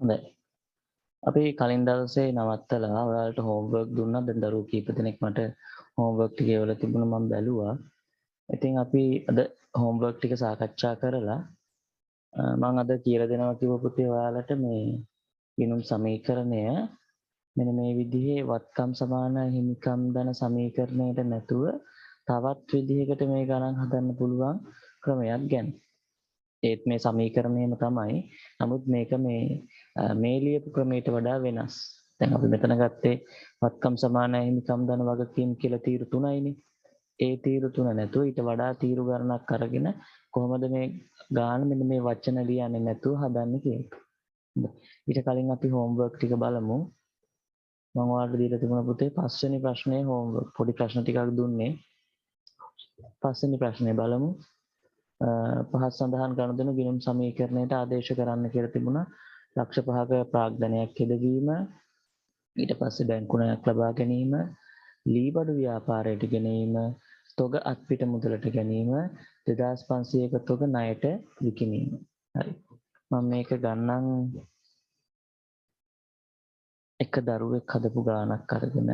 හොඳයි. අපි කලින් දවසේ නවත්තලා ඔයාලට හෝම්වර්ක් දුන්නා. දැන් දරුවෝ කීප දෙනෙක් මට හෝම්වර්ක් ටික එවලා තිබුණා මම බැලුවා. ඉතින් අපි අද හෝම්වර්ක් ටික සාකච්ඡා කරලා මම අද කියලා දෙනවා කිව්ව පුතේ ඔයාලට මේ ගිණුම් සමීකරණය මෙන්න මේ විදිහේ වත්කම් සමාන හිමිකම් ධන සමීකරණයට නැතුව තවත් විදිහකට මේ ගණන් හදන්න පුළුවන් ක්‍රමයක් ගැන. ඒත් මේ සමීකරණයම තමයි. නමුත් මේක මේ ලියපු ක්‍රමයට වඩා වෙනස්. දැන් අපි මෙතන ගත්තේ වත්කම් සමාන හිමිකම් ධන වගකීම් කියලා තීරු තුනයිනේ. ඒ තීරු තුන නැතුව ඊට වඩා තීරු ගණනක් අරගෙන කොහොමද මේ ගාන මෙන්න මේ වචන ලියන්නේ නැතුව හදන්නේ කියලා. ඊට කලින් අපි හෝම්වර්ක් ටික බලමු. මම ඔයාලට දීලා තිබුණ පුතේ පස්වෙනි ප්‍රශ්නේ හෝම්වර්ක් පොඩි ප්‍රශ්න ටිකක් දුන්නේ. පස්වෙනි ප්‍රශ්නේ බලමු. පහත් සඳහන් ගනුදෙනු ගිණුම් සමීකරණයට ආදේශ කරන්න කියලා තිබුණා. ලක්ෂ 5ක ප්‍රාග්ධනයක් හෙදවීම, ඊට පස්සේ බැංකු ණයක් ලබා ගැනීම, ලී බඩු ව්‍යාපාරයට ගැනීම, තොග අත්පිට මුදලට ගැනීම, 2500ක තොග ණයට විකිණීම. හරි. මම මේක ගන්නම් එක දරුවෙක් හදපු ගානක් අරගෙන.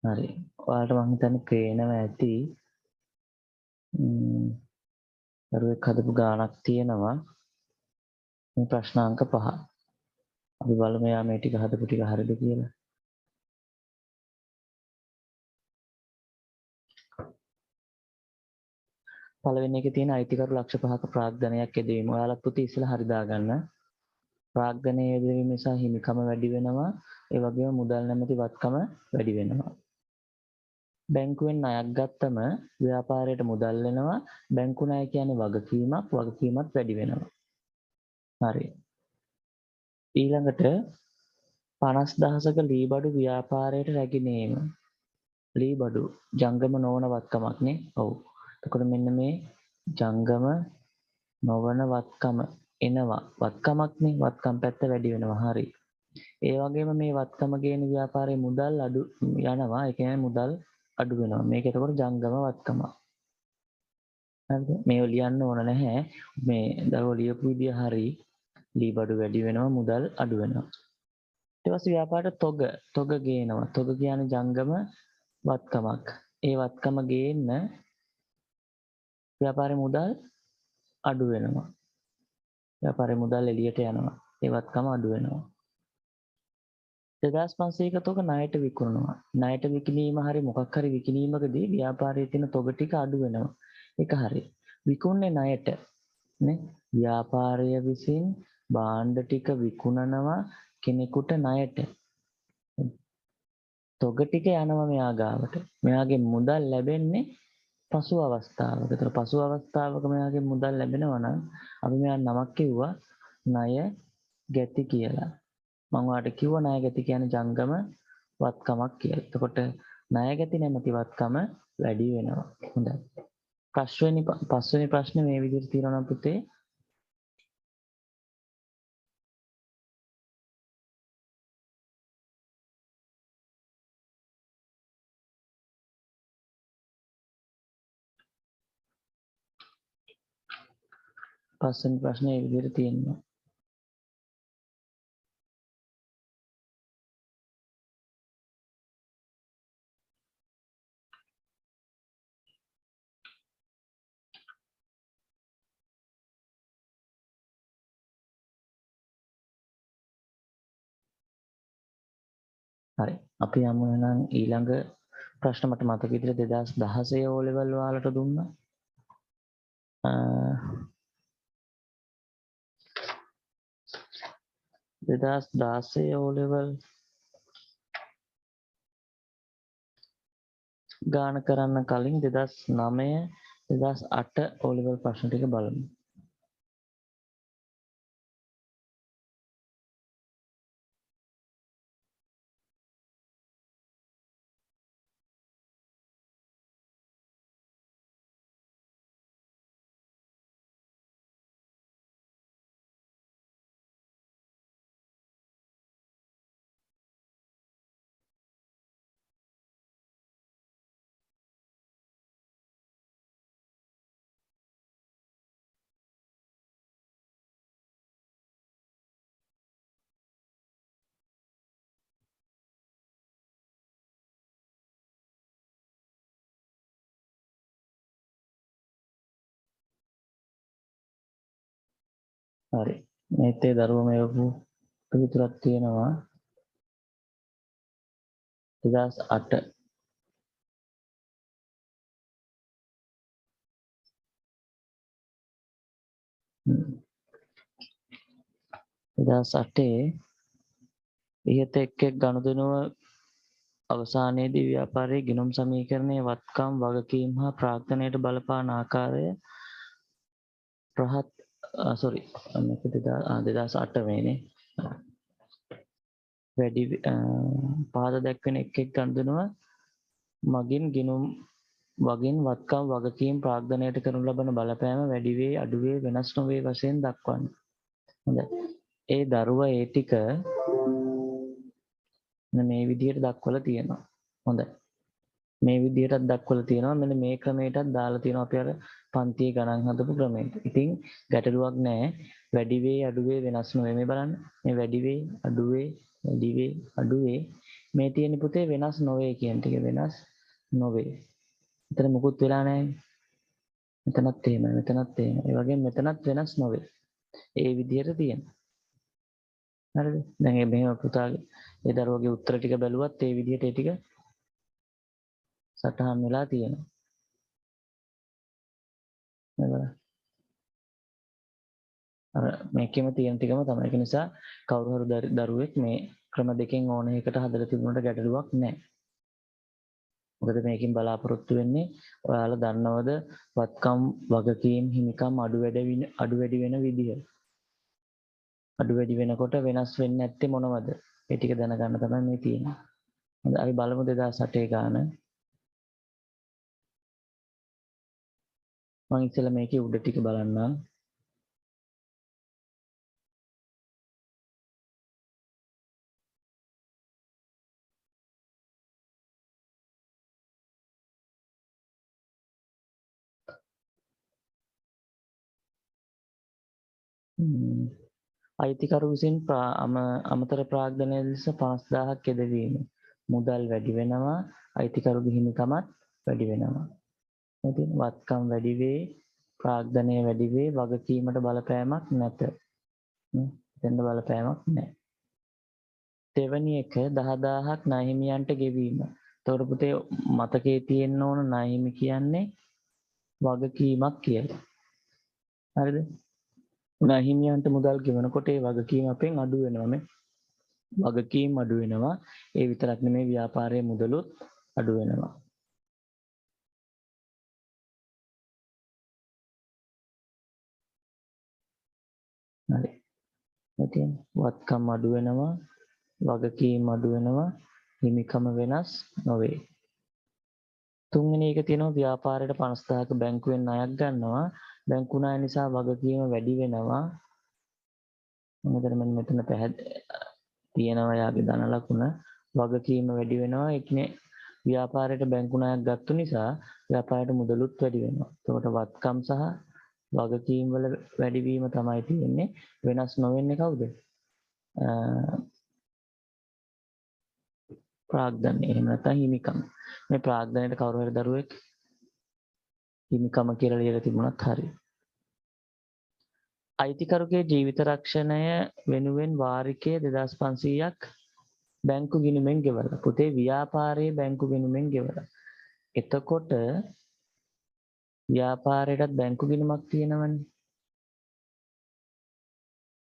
හරි. ඔයාලට මම හිතන්නේ පේනවා ඇති. දරුවෙක් හදපු ගානක් තියෙනවා. මේ ප්‍රශ්න අංක 5. අපි බලමු එයා මේ ටික හදපු ටික හරිද කියලා. පළවෙනි එකේ තියෙන අයිතිකරු ලක්ෂ 5ක ප්‍රාග්ධනයක් යෙදවීම. ඔයාලත් පුතේ ඉස්සෙල්ලා හරි දාගන්න. ප්‍රාග්ධනයේ යෙදවීම නිසා හිමිකම වැඩි වෙනවා. ඒ වගේම මුදල් නැමැති වත්කම වැඩි වෙනවා. බැංකුවෙන් ණයක් ගත්තම ව්‍යාපාරයට මුදල් එනවා. බැංකු ණය කියන්නේ වගකීමක්. වගකීමත් වැඩි වෙනවා. හරි. ඊළඟට 50000ක ලී බඩු ව්‍යාපාරයට රැගෙනීම. ලී බඩු ජංගම නොවන වත්කමක් නේ. ඔව්. එතකොට මෙන්න මේ ජංගම නොවන වත්කම එනවා. වත්කමක් නේ. වත්කම් පැත්ත වැඩි වෙනවා. හරි. ඒ වගේම මේ වත්කම ගේන ව්‍යාපාරයේ මුදල් අඩු යනවා. ඒ කියන්නේ මුදල් අඩු වෙනවා. මේක එතකොට ජංගම වත්කම. හරිද? මේව ලියන්න ඕන නැහැ. මේ දරුවෝ ලියපු විදිය හරි. ලී බඩු වැඩි වෙනවා. මුදල් අඩු වෙනවා. ඊට පස්සේ ව්‍යාපාරයට තොග ගේනවා. තොග කියන්නේ ජංගම වත්කමක්. ඒ වත්කම ගේන්න ව්‍යාපාරේ මුදල් අඩු වෙනවා. ව්‍යාපාරේ මුදල් එළියට යනවා. ඒ වත්කම අඩු වෙනවා. 2500ක තොග ණයට විකුණනවා. ණයට විකිණීම හරි මොකක් හරි විකිණීමකදී ව්‍යාපාරයේ තියෙන තොග ටික අඩු වෙනවා. ඒක හරි. විකුණන්නේ ණයට නේ. ව්‍යාපාරය විසින් භාණ්ඩ ටික විකුණනවා කෙනෙකුට ණයට. තොග ටික යනවා මෙයා ගාවට. මෙයාගේ මුදල් ලැබෙන්නේ පසු අවස්ථාවක. ඒතර පසු අවස්ථාවක මෙයාගේ මුදල් ලැබෙනවා නම් අපි මෙයා නමක් කිව්වා ණය ගැති කියලා. මම ඔයාලට කිව්වා ණය ගැති කියන්නේ ජංගම වත්කමක් කියලා. එතකොට ණය ගැති නැමැති වත්කම වැඩි වෙනවා. හොඳයි. පස්වෙනි ප්‍රශ්නේ මේ විදිහට තියෙනවා නම් පුතේ පස්වෙනි ප්‍රශ්නේ මේ විදිහට තියෙනවා. හරි. අපි යමු එහෙනම් ඊළඟ ප්‍රශ්න මට මතක විදිහට 2016 O level ඔයාලට දුන්නා. 2016 O level ගාන කරන්න කලින් 2009 2008 O level ප්‍රශ්න ටික බලමු. හරි. මේත් ඒ දරුවෝ මෙවපු පිළිතුරක් තියෙනවා 2008 ඉහත එක් එක් ගනුදෙනුව අවසානයේදී ව්‍යාපාරයේ ගිණුම් සමීකරණයේ වත්කම් වගකීම් හා ප්‍රාග්ධනයට බලපාන ආකාරය රහත් සොරි මේක 2008 වෙන්නේ වැඩි පහත දැක්වෙන එක් එක් ගනුදෙනුව මගින් ගිණුම් වගින් වත්කම් වගකීම් ප්‍රාග්ධනයට කරනු ලබන බලපෑම වැඩි වේ අඩු වේ වෙනස් නොවේ වශයෙන් දක්වන්න. හොඳයි. ඒ දරුවා ඒ ටික මේ විදිහට දක්වලා තියෙනවා. හොඳයි. මේ විදිහටත් දක්වලා තියෙනවා. මෙන්න මේ ක්‍රමයටත් දාලා තියෙනවා අපි අර පන්තියේ ගණන් හදපු ක්‍රමයට. ඉතින් ගැටලුවක් නැහැ. වැඩි වේ අඩු වේ වෙනස් නොවේ. මේ බලන්න. මේ වැඩි වේ අඩු වේ වැඩි වේ අඩු වේ මේ තියෙන පුතේ වෙනස් නොවේ කියන ටික වෙනස් නොවේ. මෙතන මුකුත් වෙලා නැහැ. මෙතනත් එහෙමයි. මෙතනත් එහෙමයි. ඒ වගේම මෙතනත් වෙනස් නොවේ. ඒ විදිහට තියෙනවා. හරිද? දැන් මේ මෙහෙම පුතාගේ ඒ දරුවගේ උත්තර ටික බැලුවත් ඒ විදිහට ඒ ටික සටහන් වෙලා තියෙනවා. නේද? අර මේකෙම තියෙන ටිකම තමයි. ඒක නිසා කවුරු හරි දරුවෙක් මේ ක්‍රම දෙකෙන් ඕන එකකට හදලා තිබුණාට ගැටලුවක් නැහැ. මොකද මේකෙන් බලාපොරොත්තු වෙන්නේ ඔයාලා දන්නවද වත්කම් වගකීම් හිමිකම් අඩු වැඩි වෙන විදිහ. අඩු වැඩි වෙනකොට වෙනස් වෙන්නේ නැත්තේ මොනවද? ඒ ටික දැනගන්න තමයි මේ තියෙන්නේ. හොඳයි අපි බලමු 2008 ගාන. මම ඉස්සෙල්ලා මේකේ උඩ ටික බලන්නම්. අයිතිකරු විසින් අමතර ප්‍රාග්ධනය ලෙස 50000ක් යෙදවීම. මුදල් වැඩි වෙනවා අයිතිකරුගේ හිමිකමත් වැඩි වෙනවා. ඉතින් වත්කම් වැඩි වේ ප්‍රාග්ධනය වැඩි වේ වගකීමට බලපෑමක් නැත. එතෙන්ද බලපෑමක් නැහැ. දෙවැනි එක 10000ක් ණයහිමියන්ට ගෙවීම. එතකොට පුතේ මතකයේ තියෙන්න ඕන ණයහිමි කියන්නේ වගකීමක් කියලා. හරිද? ණයහිමියන්ට මුදල් ගෙවනකොට ඒ වගකීම අපෙන් අඩු වෙනවා මේ. වගකීම් අඩු වෙනවා. ඒ විතරක් නෙමෙයි ව්‍යාපාරයේ මුදලුත් අඩු වෙනවා. හරි. ඉතින් වත්කම් අඩු වෙනවා, වගකීම් අඩු වෙනවා, හිමිකම වෙනස් නොවේ. තුන්වෙනි එක තියෙනවා ව්‍යාපාරයට 50000ක බැංකුවෙන් ණයක් ගන්නවා. බැංකු ණය නිසා වගකීම වැඩි වෙනවා. මෙතන තියෙනවා යාගේ ධන ලකුණ වගකීම වැඩි වෙනවා. ඒ කියන්නේ ව්‍යාපාරයට බැංකු ණයක් ගත්ත නිසා ව්‍යාපාරයට මුදලුත් වැඩි වෙනවා. එතකොට වත්කම් සහ වගකීම් වල වැඩිවීම තමයි තියෙන්නේ. වෙනස් නොවෙන්නේ කවුද? ප්‍රාග්ධනය. එහෙම නැත්නම් හිමිකම. මේ ප්‍රාග්ධනයට කවුරු හරි දරුවෙක් හිමිකම කියලා ලියලා තිබුණත් හරියි. අයිතිකරුගේ ජීවිත රක්ෂණය වෙනුවෙන් වාරිකය 2500ක් බැංකු ගිණුමෙන් ගෙවලා. පුතේ ව්‍යාපාරයේ බැංකු ගිණුමෙන් ගෙවලා. එතකොට ව්‍යාපාරයටත් බැංකු ගිණුමක් තියෙනවනේ.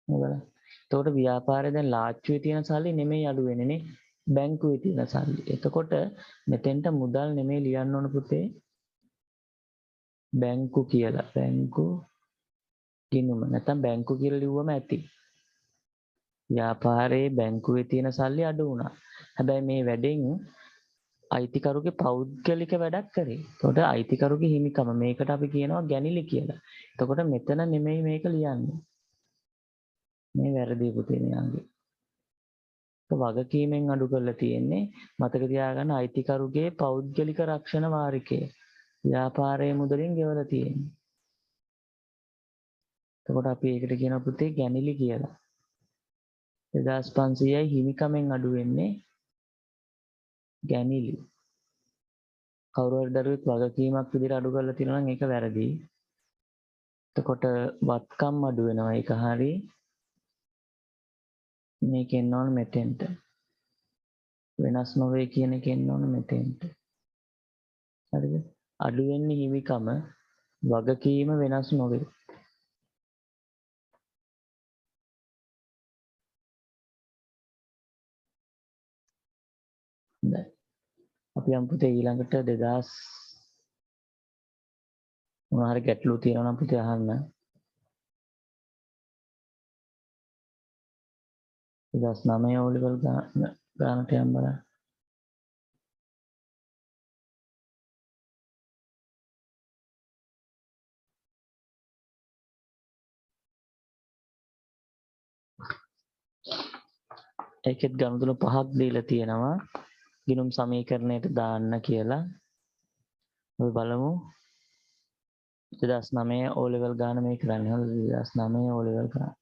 නේද? එතකොට ව්‍යාපාරේ දැන් ලාච්චුවේ තියෙන සල්ලි නෙමෙයි අඩු වෙන්නේ නේ. බැංකුවේ තියෙන සල්ලි. එතකොට මෙතෙන්ට මුදල් නෙමෙයි ලියන්න ඕන පුතේ. බැංකු කියලා. බැංකු ගිණුම. නැත්නම් බැංකු කියලා ලිව්වම ඇති. ව්‍යාපාරයේ බැංකුවේ තියෙන සල්ලි අඩු වුණා. හැබැයි මේ වැඩෙන් අයිතිකරුගේ පෞද්ගලික වැඩක් කරේ. එතකොට අයිතිකරුගේ හිමිකම මේකට අපි කියනවා ගැනිලි කියලා. එතකොට මෙතන නෙමෙයි මේක ලියන්නේ. මේ වැරදි පුතේ මෙයාගේ. වගකීමෙන් අඩු කරලා තියෙන්නේ මතක තියාගන්න අයිතිකරුගේ පෞද්ගලික රක්ෂණ වාරිකය. ව්‍යාපාරයේ මුදලින් ගෙවලා තියෙන්නේ. එතකොට අපි ඒකට කියන පුතේ ගැනිලි කියලා. 2500යි හිමිකමෙන් අඩු වෙන්නේ ගැනිලි. කවුරු හරි දරුවෙක් වගකීමක් විදිහට අඩු කරලා තියෙනවා නම් ඒක වැරදි. එතකොට වත්කම් අඩු වෙනවා. ඒක හරි. මේක එන්න ඕන මෙතෙන්ට. වෙනස් නොවේ කියන එක එන්න ඕන මෙතෙන්ට. හරිද? අඩු වෙන්නේ හිමිකම, වගකීම වෙනස් නොවේ. හොඳයි. අපි යමු පුතේ ඊළඟට 2000 මොනවා හරි ගැටලු තියෙනවා නම් පුතේ අහන්න. 2009 O level ගානට යන්න බලන්න. ඒකෙත් ගණතුණු 5ක් දීලා තියෙනවා. ගිණුම් සමීකරණයට දාන්න කියලා. අපි බලමු 2009 O level ගාන මේ කරන්නේ. හරිද? 2009 O level ගාන.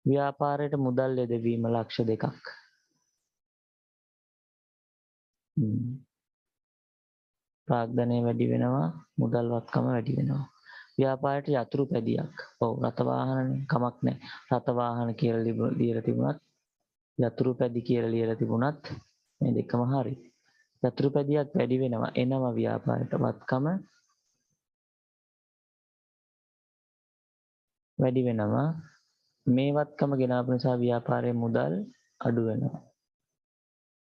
ව්‍යාපාරයට මුදල් යෙදවීම ලක්ෂ 2ක්. ප්‍රාග්ධනය වැඩි වෙනවා, මුදල් වත්කම වැඩි වෙනවා. ව්‍යාපාරයට යතුරු පැදියක්. ඔව් රත වාහනනේ කමක් නැහැ. රත වාහන කියලා ලියලා තිබුණත් යතුරු පැදි කියලා ලියලා තිබුණත් මේ දෙකම හරි. යතුරු පැදියක් වැඩි වෙනවා. එනවා ව්‍යාපාරයට වත්කම වැඩි වෙනවා. මේ වත්කම ගෙනාපු නිසා ව්‍යාපාරයේ මුදල් අඩු වෙනවා.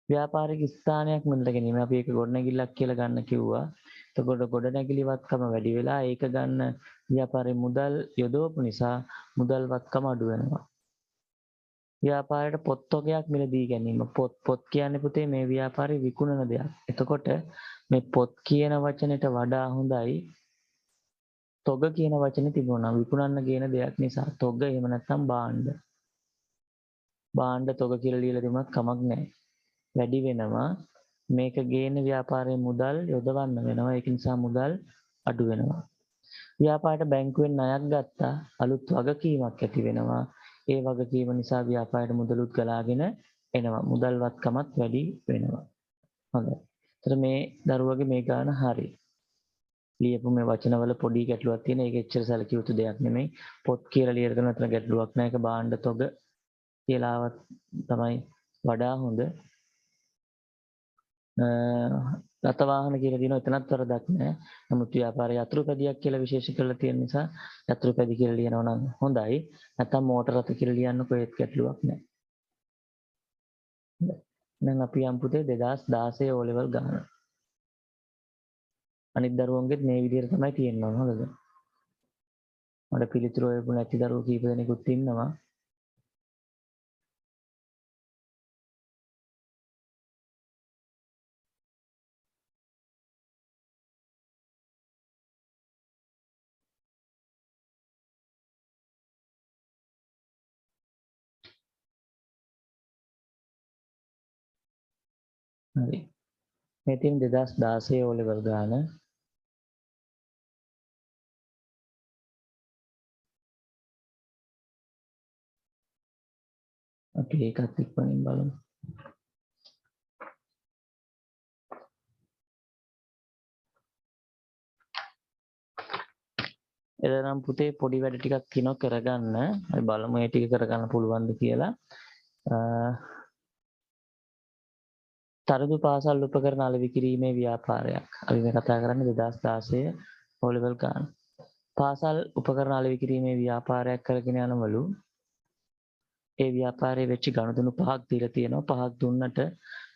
ව්‍යාපාරික ස්ථානයක් මුදල් ගැනීම අපි ඒක ගොඩනැගිල්ලක් කියලා ගන්න කිව්වා. එතකොට ගොඩනැගිලි වත්කම වැඩි වෙලා ඒක ගන්න ව්‍යාපාරයේ මුදල් යොදවපු නිසා මුදල් වත්කම අඩු වෙනවා. ව්‍යාපාරයට පොත් තොගයක් මිලදී ගැනීම. පොත් කියන්නේ පුතේ මේ ව්‍යාපාරේ විකුණන දෙයක්. එතකොට මේ පොත් කියන වචනෙට වඩා හොඳයි තොග කියන වචනේ තිබුණා. විකුණන්න කියන දෙයක් නිසා තොග එහෙම නැත්නම් භාණ්ඩ. භාණ්ඩ තොග කියලා ලියලා තිබුණත් කමක් නැහැ. වැඩි වෙනවා. මේක ගේන ව්‍යාපාරයේ මුදල් යොදවන්න වෙනවා. ඒක නිසා මුදල් අඩු වෙනවා. ව්‍යාපාරයට බැංකුවෙන් ණයක් ගත්තා. අලුත් වගකීමක් ඇති වෙනවා. ඒ වගකීම නිසා ව්‍යාපාරයට මුදලුත් ගලාගෙන එනවා. මුදල් වත්කමත් වැඩි වෙනවා. හොඳයි. ඒතර මේ දරුවගේ මේ ගාන හරි. ලියපු මේ වචනවල පොඩි ගැටලුවක් තියෙන. ඒක එච්චර සැලකිය යුතු දෙයක් නෙමෙයි. පොත් කියලා ලියලා කරන අතර ගැටලුවක් නැහැ. ඒක භාණ්ඩ තොග කියලාවත් තමයි වඩා හොඳ. රත වාහන කියලා දිනන එතනත් වරදක් නැහැ. නමුත් ව්‍යාපාරයේ යතුරු පැදියක් කියලා විශේෂ කරලා තියෙන නිසා යතුරු පැදි කියලා ලියනවා නම් හොඳයි. නැත්නම් මෝටර රථ කියලා ලියන්නකෝ ඒත් ගැටලුවක් නැහැ. දැන් අපි යම් පුතේ 2016 O level ගන්න. අනිත් දරුවන්ගෙත් මේ විදිහට තමයි තියෙන්නේ හොඳද? මට පිළිතුරු හොයපු නැති දරුවෝ කීප දෙනෙකුත් ඉන්නවා. හරි. මේ තියෙන 2016 O level ගාන. අපි ඒකත් ඉක්මනින් බලමු. එදනම් පුතේ පොඩි වැඩ ටිකක් තියෙනවා කරගන්න. අපි බලමු මේ ටික කරගන්න පුළුවන්ද කියලා. තරදු පාසල් උපකරණ අලෙවි කිරීමේ ව්‍යාපාරයක්. අපි මේ කතා කරන්නේ 2016 O level ගාන. පාසල් උපකරණ අලෙවි කිරීමේ ව්‍යාපාරයක් කරගෙන යනවලු. ඒ ව්‍යාපාරයේ වෙච්ච ගනුදෙනු 5ක් දීලා තියෙනවා. 5ක් දුන්නට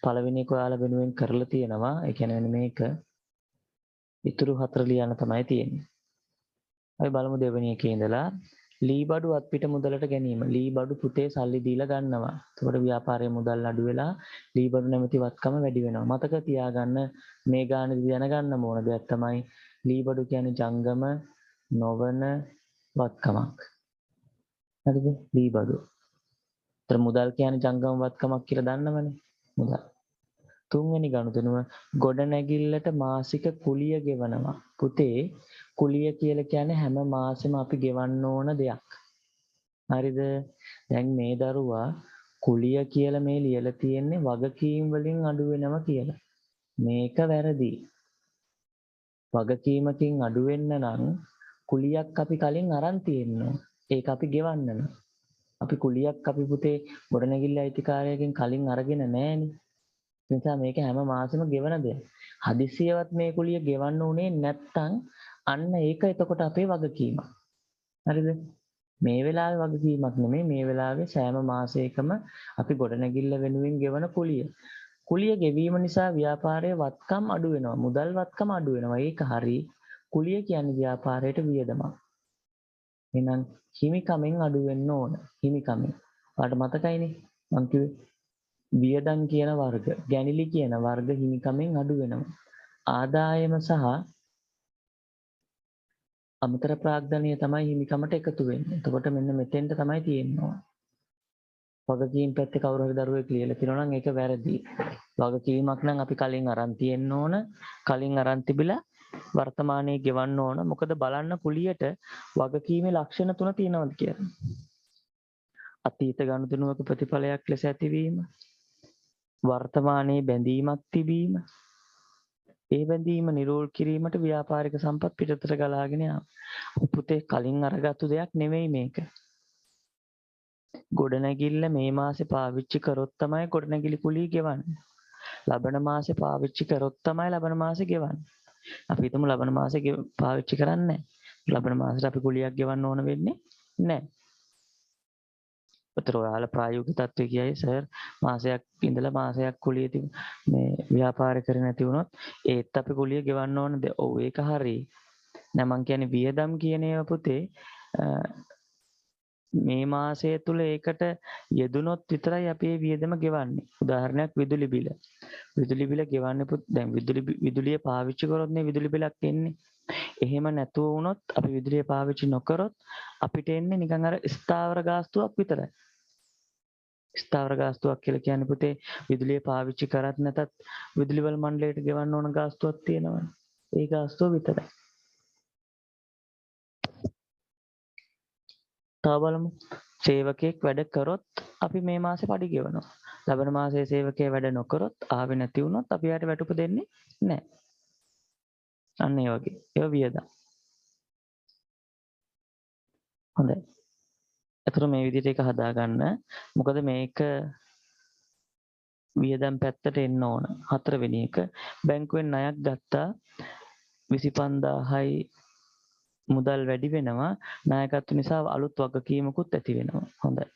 පළවෙනි එක ඔයාලා වෙනුවෙන් කරලා තියෙනවා. ඒ කියන්නේ මේක ඉතුරු 4 ලියන්න තමයි තියෙන්නේ. අපි බලමු දෙවෙනි එකේ ඉඳලා ලී බඩු අත්පිට මුදලට ගැනීම. ලී බඩු පුතේ සල්ලි දීලා ගන්නවා. එතකොට ව්‍යාපාරයේ මුදල් අඩු වෙලා ලී බඩු නැමැති වත්කම වැඩි වෙනවා. මතක තියාගන්න මේ ගානේදී දැනගන්න ඕන දෙයක් තමයි ලී බඩු කියන්නේ ජංගම නොවන වත්කමක්. හරිද? ලී බඩු. ඒතර මුදල් කියන්නේ ජංගම වත්කමක් කියලා දන්නවනේ. මුදල්. තුන්වෙනි ගනුදෙනුව ගොඩනැගිල්ලට මාසික කුලිය ගෙවනවා. පුතේ කුලිය කියලා කියන්නේ හැම මාසෙම අපි ගෙවන්න ඕන දෙයක්. හරිද? දැන් මේ දරුවා කුලිය කියලා මේ ලියලා තියෙන්නේ වගකීම් වලින් අඩු වෙනවා කියලා. මේක වැරදි. වගකීමකින් අඩු වෙන්න නම් කුලියක් අපි කලින් අරන් තියෙනවා. ඒක අපි ගෙවන්න නම්. අපි කුලියක් අපි පුතේ ගොඩනැගිල්ල අයිතිකාරයකින් කලින් අරගෙන නැහැනේ. ඒ නිසා මේක හැම මාසෙම ගෙවන දෙයක්. හදිසියවත් මේ කුලිය ගෙවන්න උනේ නැත්තම් අන්න ඒක එතකොට අපේ වගකීමක්. හරිද? මේ වෙලාවේ වගකීමක් නෙමෙයි මේ වෙලාවේ සෑම මාසයකම අපි ගොඩනැගිල්ල වෙනුවෙන් ගෙවන කුලිය. කුලිය ගෙවීම නිසා ව්‍යාපාරයේ වත්කම් අඩු වෙනවා. මුදල් වත්කම අඩු වෙනවා. ඒක හරි. කුලිය කියන්නේ ව්‍යාපාරයට වියදමක්. එහෙනම් හිමිකමෙන් අඩු වෙන්න ඕන. හිමිකමෙන්. ඔයාලට මතකයිනේ මං කිව්වේ වියදම් කියන වර්ග, ගැනිලි කියන වර්ග හිමිකමෙන් අඩු වෙනවා. ආදායම සහ අමතර ප්‍රාග්ධනය තමයි හිමිකමට එකතු වෙන්නේ. එතකොට මෙන්න මෙතෙන්ට තමයි තියෙන්නේ. වගකීම් පැත්තේ කවුරු හරි දරුවෙක් ලියලා තියෙනවා නම් ඒක වැරදි. වගකීමක් නම් අපි කලින් අරන් තියෙන්න ඕන. කලින් අරන් තිබිලා වර්තමානයේ ගෙවන්න ඕන. මොකද බලන්න කුලියට වගකීමේ ලක්ෂණ 3 තියෙනවද කියලා. අතීත ගනුදෙනුවක ප්‍රතිඵලයක් ලෙස ඇතිවීම, වර්තමානයේ බැඳීමක් තිබීම, ඒ බැඳීම නිරෝල් කිරීමට ව්‍යාපාරික සම්පත් පිටතට ගලාගෙන යාම. පුතේ කලින් අරගත්තු දෙයක් නෙමෙයි මේක. ගොඩනැගිල්ල මේ මාසේ පාවිච්චි කරොත් තමයි ගොඩනැගිලි කුලිය ගෙවන්නේ. ලබන මාසේ පාවිච්චි කරොත් තමයි ලබන මාසේ ගෙවන්නේ. අපි හිතමු ලබන මාසේ පාවිච්චි කරන්නේ නැහැ. ලබන මාසෙට අපි කුලියක් ගෙවන්න ඕන වෙන්නේ නැහැ. උතර ඔයාලා ප්‍රායෝගික තත්ත්වය කියයි සර් මාසයක් ඉඳලා මාසයක් කුලිය මේ ව්‍යාපාර කරේ නැති වුණොත් ඒත් අපි කුලිය ගෙවන්න ඕනද? ඔව් ඒක හරි. නෑ මං කියන්නේ වියදම් කියන ඒවා පුතේ මේ මාසය තුල ඒකට යෙදුනොත් විතරයි අපි මේ වියදම ගෙවන්නේ. උදාහරණයක් විදුලි බිල. විදුලි බිල ගෙවන්නේ දැන් විදුලිය පාවිච්චි කරොත් නේ විදුලි බිලක් එන්නේ. එහෙම නැතුව වුණොත් අපි විදුලිය පාවිච්චි නොකරොත් අපිට එන්නේ නිකන් අර ස්ථාවර ගාස්තුවක් විතරයි. ස්ථාවර ගාස්තුවක් කියලා කියන්නේ පුතේ විදුලිය පාවිච්චි කරත් නැතත් විදුලි වල මණ්ඩලයට ගෙවන්න ඕන ගාස්තුවක් තියෙනවනේ. ඒ ගාස්තුව විතරයි. තව බලමු. සේවකයෙක් වැඩ කරොත් අපි මේ මාසේ පඩි ගෙවනවා. ලබන මාසයේ සේවකයා වැඩ නොකරොත් ආවෙ නැති වුණොත් අපි යාට වැටුප දෙන්නේ නැහැ. අන්න ඒ වගේ. ඒක වියදම්. හොඳයි. එතකොට මේ විදිහට ඒක හදාගන්න. මොකද මේක වියදම් පැත්තට එන්න ඕන. හතරවෙනි එක බැංකුවෙන් ණයක් ගත්තා 25000යි මුදල් වැඩි වෙනවා. ණයගත්තු නිසා අලුත් වගකීමකුත් ඇති වෙනවා. හොඳයි.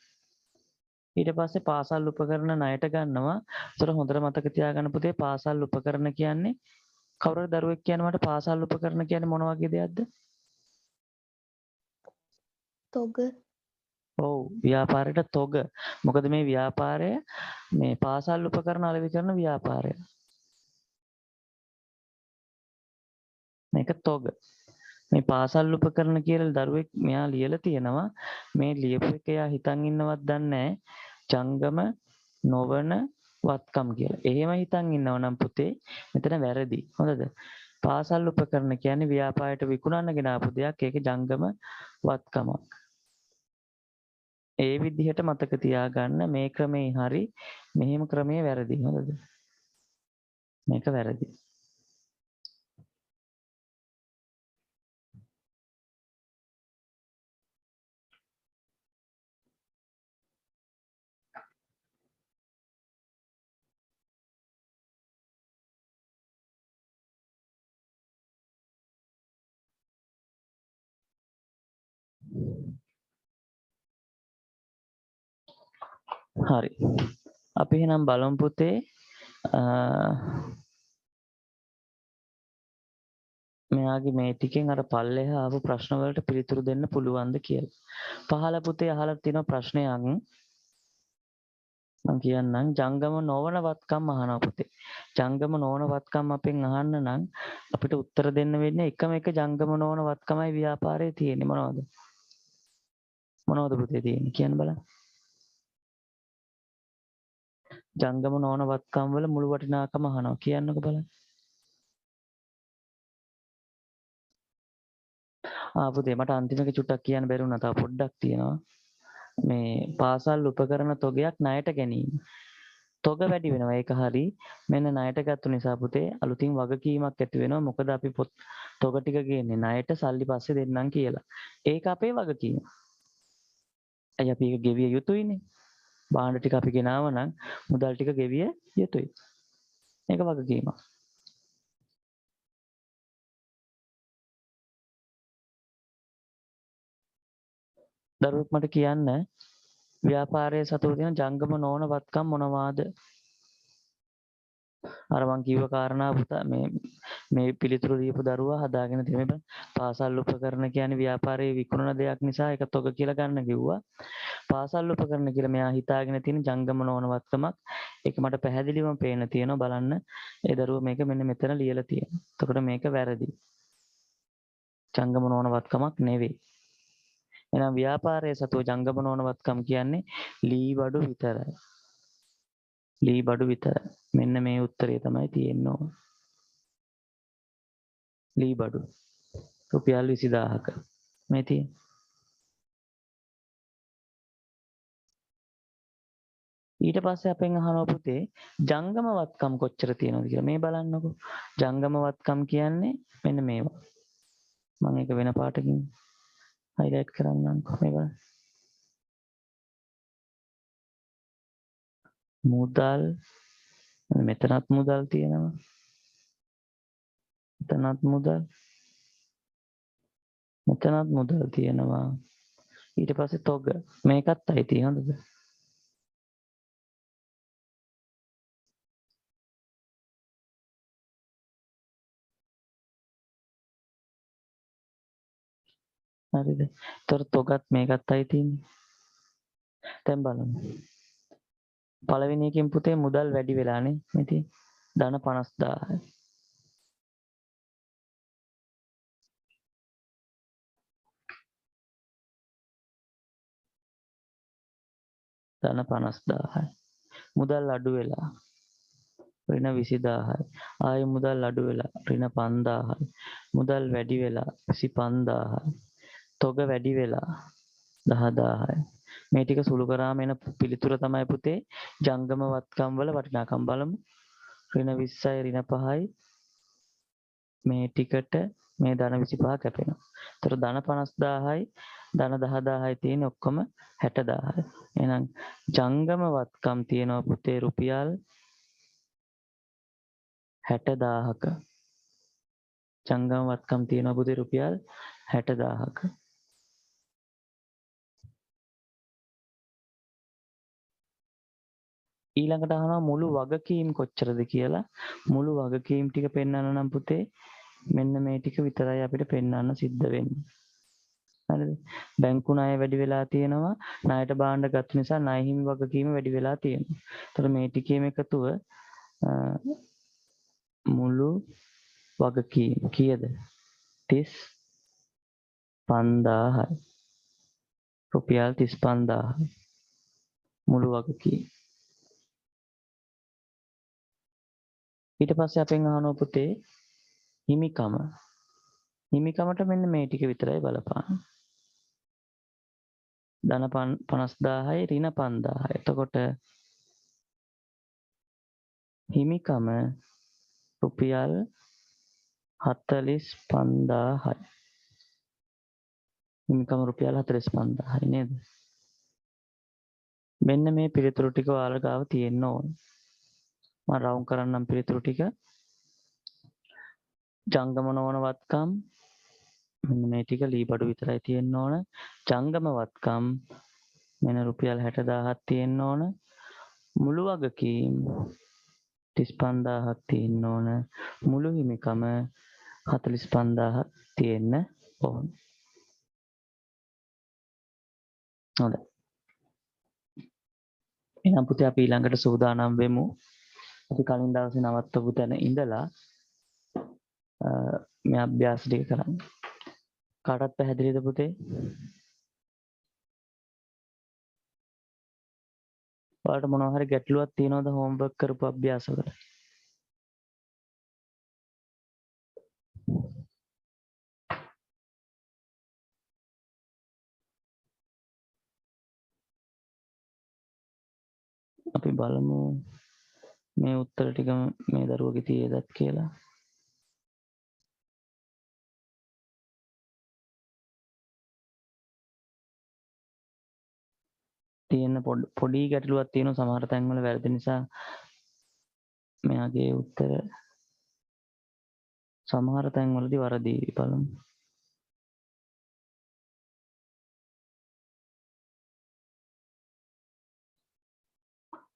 ඊට පස්සේ පාසල් උපකරණ ණයට ගන්නවා. ඒතර හොඳට මතක තියාගන්න පුතේ පාසල් උපකරණ කියන්නේ කවුරුහරි දරුවෙක් කියනවා මට පාසල් උපකරණ කියන්නේ මොන වගේ දෙයක්ද? තොග. ඔව් ව්‍යාපාරයට තොග. මොකද මේ ව්‍යාපාරය මේ පාසල් උපකරණ අලෙවි කරන ව්‍යාපාරය. මේක තොග. මේ පාසල් උපකරණ කියලා දරුවෙක් මෙයා ලියලා තියෙනවා. මේ ලියපු එක එයා හිතන් ඉන්නවත් දන්නේ ජංගම නොවන වත්කම් කියලා. එහෙම හිතන් ඉන්නව නම් පුතේ මෙතන වැරදි. හොඳද? පාසල් උපකරණ කියන්නේ ව්‍යාපාරයට විකුණන්න ගෙන ආපු දෙයක්. ඒක ජංගම වත්කමක්. ඒ විදිහට මතක තියාගන්න මේ ක්‍රමේ හරි මෙහෙම ක්‍රමේ වැරදි. හොඳද? මේක වැරදි. හරි. අපි එහෙනම් බලමු පුතේ මෙයාගේ මේ ටිකෙන් අර පල්ලෙහා ආපු ප්‍රශ්න වලට පිළිතුරු දෙන්න පුළුවන්ද කියලා. පහළ පුතේ අහලා තියෙන ප්‍රශ්නයක් මම කියන්නම් ජංගම නොවන වත්කම් අහනවා පුතේ. ජංගම නොවන වත්කම් අපෙන් අහන්න නම් අපිට උත්තර දෙන්න වෙන්නේ එකම එක ජංගම නොවන වත්කමයි ව්‍යාපාරයේ තියෙන්නේ මොනවද? මොනවද පුතේ තියෙන්නේ කියන්න බලන්න. ජංගම නොවන වත්කම් වල මුළු වටිනාකම අහනවා කියන්නකෝ බලන්න. පුතේ මට අන්තිම එක චුට්ටක් කියන්න බැරි වුණා. තව පොඩ්ඩක් තියෙනවා. මේ පාසල් උපකරණ තොගයක් ණයට ගැනීම. තොග වැඩි වෙනවා. ඒක හරි. මෙන්න ණයට ගත්තු නිසා පුතේ අලුතින් වගකීමක් ඇති වෙනවා. මොකද අපි තොග ටික ගේන්නේ ණයට සල්ලි පස්සේ දෙන්නම් කියලා. ඒක අපේ වගකීම. අය අපි ඒක ගෙවිය යුතුයිනේ. භාණ්ඩ ටික අපි ගෙනාව නම් මුදල් ටික ගෙවිය යුතුයි. ඒක වගකීමක්. දරුවෙක් මට කියන්න ව්‍යාපාරයේ සතුව තියෙන ජංගම නොවන වත්කම් මොනවාද? අර මං කිව්ව කාරණා පුතා මේ පිළිතුරු දීපු දරුවා හදාගෙන තියෙන පාසල් උපකරණ කියන්නේ ව්‍යාපාරයේ විකුණන දෙයක් නිසා ඒක තොග කියලා ගන්න කිව්වා. පාසල් උපකරණ කියලා මෙයා හිතාගෙන තියෙන ජංගම නොවන වත්කමක්. ඒක මට පැහැදිලිවම පේන තියෙනවා බලන්න. ඒ දරුවා මේක මෙන්න මෙතන ලියලා තියෙනවා. එතකොට මේක වැරදි. ජංගම නොවන වත්කමක් නෙවෙයි. එහෙනම් ව්‍යාපාරයේ සතුව ජංගම නොවන වත්කම් කියන්නේ ලී බඩු විතරයි. ලී බඩු විතරයි. මෙන්න මේ උත්තරේ තමයි තියෙන්න ඕන. ලී බඩු. රුපියල් 20000ක. මේ තියෙන. ඊට පස්සේ අපෙන් අහනවා පුතේ ජංගම වත්කම් කොච්චර තියෙනවද කියලා. මේ බලන්නකෝ. ජංගම වත්කම් කියන්නේ මෙන්න මේවා. මම ඒක වෙන පාටකින් highlight කරන්නම්කෝ. මේ බලන්න. මුදල් මෙතනත් මුදල් තියෙනවා. මෙතනත් මුදල්. මෙතනත් මුදල් තියෙනවා. ඊට පස්සේ තොග. මේකත් අයිති හොඳද? හරිද? ඒතර තොගත් මේකත් අයිතිනේ. දැන් බලමු. පළවෙනි එකෙන් පුතේ මුදල් වැඩි වෙලානේ. මේ තියෙන්නේ. ධන 50000යි. ධන 50000යි. මුදල් අඩු වෙලා ඍණ 20000යි. ආයෙ මුදල් අඩු වෙලා ඍණ 5000යි. මුදල් වැඩි වෙලා 25000යි. තොග වැඩි වෙලා 10000යි. මේ ටික සුළු කරාම එන පිළිතුර තමයි පුතේ ජංගම වත්කම් වල වටිනාකම් බලමු. ඍණ 20යි ඍණ 5යි මේ ටිකට මේ ධන 25 කැපෙනවා. ඒතර ධන 50000යි ධන 10000යි තියෙන ඔක්කොම 60000යි. එහෙනම් ජංගම වත්කම් තියෙනවා පුතේ රුපියල් 60000ක. ජංගම වත්කම් තියෙනවා පුතේ රුපියල් 60000ක. ඊළඟට අහනවා මුළු වගකීම් කොච්චරද කියලා. මුළු වගකීම් ටික පෙන්වන්න නම් පුතේ මෙන්න මේ ටික විතරයි අපිට පෙන්වන්න සිද්ධ වෙන්නේ. හරිද? බැංකු ණය වැඩි වෙලා තියෙනවා. ණයට භාණ්ඩ ගත්ත නිසා ණය හිමි වගකීම වැඩි වෙලා තියෙනවා. ඒතර මේ ටිකේම එකතුව මුළු වගකීම කීයද? 35000යි. රුපියල් 35000යි. මුළු වගකීම. ඊට පස්සේ අපෙන් අහනවා පුතේ හිමිකම. හිමිකමට මෙන්න මේ ටික විතරයි බලපාන්නේ. ධන 50000යි ඍණ 5000යි. එතකොට හිමිකම රුපියල් 45000යි. හිමිකම රුපියල් 45000යි නේද? මෙන්න මේ පිළිතුරු ටික ඔයාලා ගාව තියෙන්න ඕන. මම රවුම් කරන්නම් පිළිතුරු ටික. ජංගම නොවන වත්කම් මෙන්න මේ ටික ලී බඩු විතරයි තියෙන්න ඕන. ජංගම වත්කම් මෙන්න රුපියල් 60000ක් තියෙන්න ඕන. මුළු වගකීම් 35000ක් තියෙන්න ඕන. මුළු හිමිකම 45000ක් තියෙන්න ඕන. හොඳයි. එහෙනම් පුතේ අපි ඊළඟට සූදානම් වෙමු. අපි කලින් දවසේ නවත්තපු තැන ඉඳලා මේ අභ්‍යාස ටික කරන්න. කාටත් පැහැදිලිද පුතේ? ඔයාලට මොනවා හරි ගැටලුවක් තියෙනවද හෝම්වර්ක් කරපු අභ්‍යාසවල? අපි බලමු. මේ උත්තර ටික මේ දරුවගේ තියෙදත් කියලා. තියෙන පොඩි ගැටලුවක් තියෙනවා සමහර තැන්වල වැරදි නිසා මෙයාගේ උත්තර සමහර තැන්වලදී වරදී බලමු.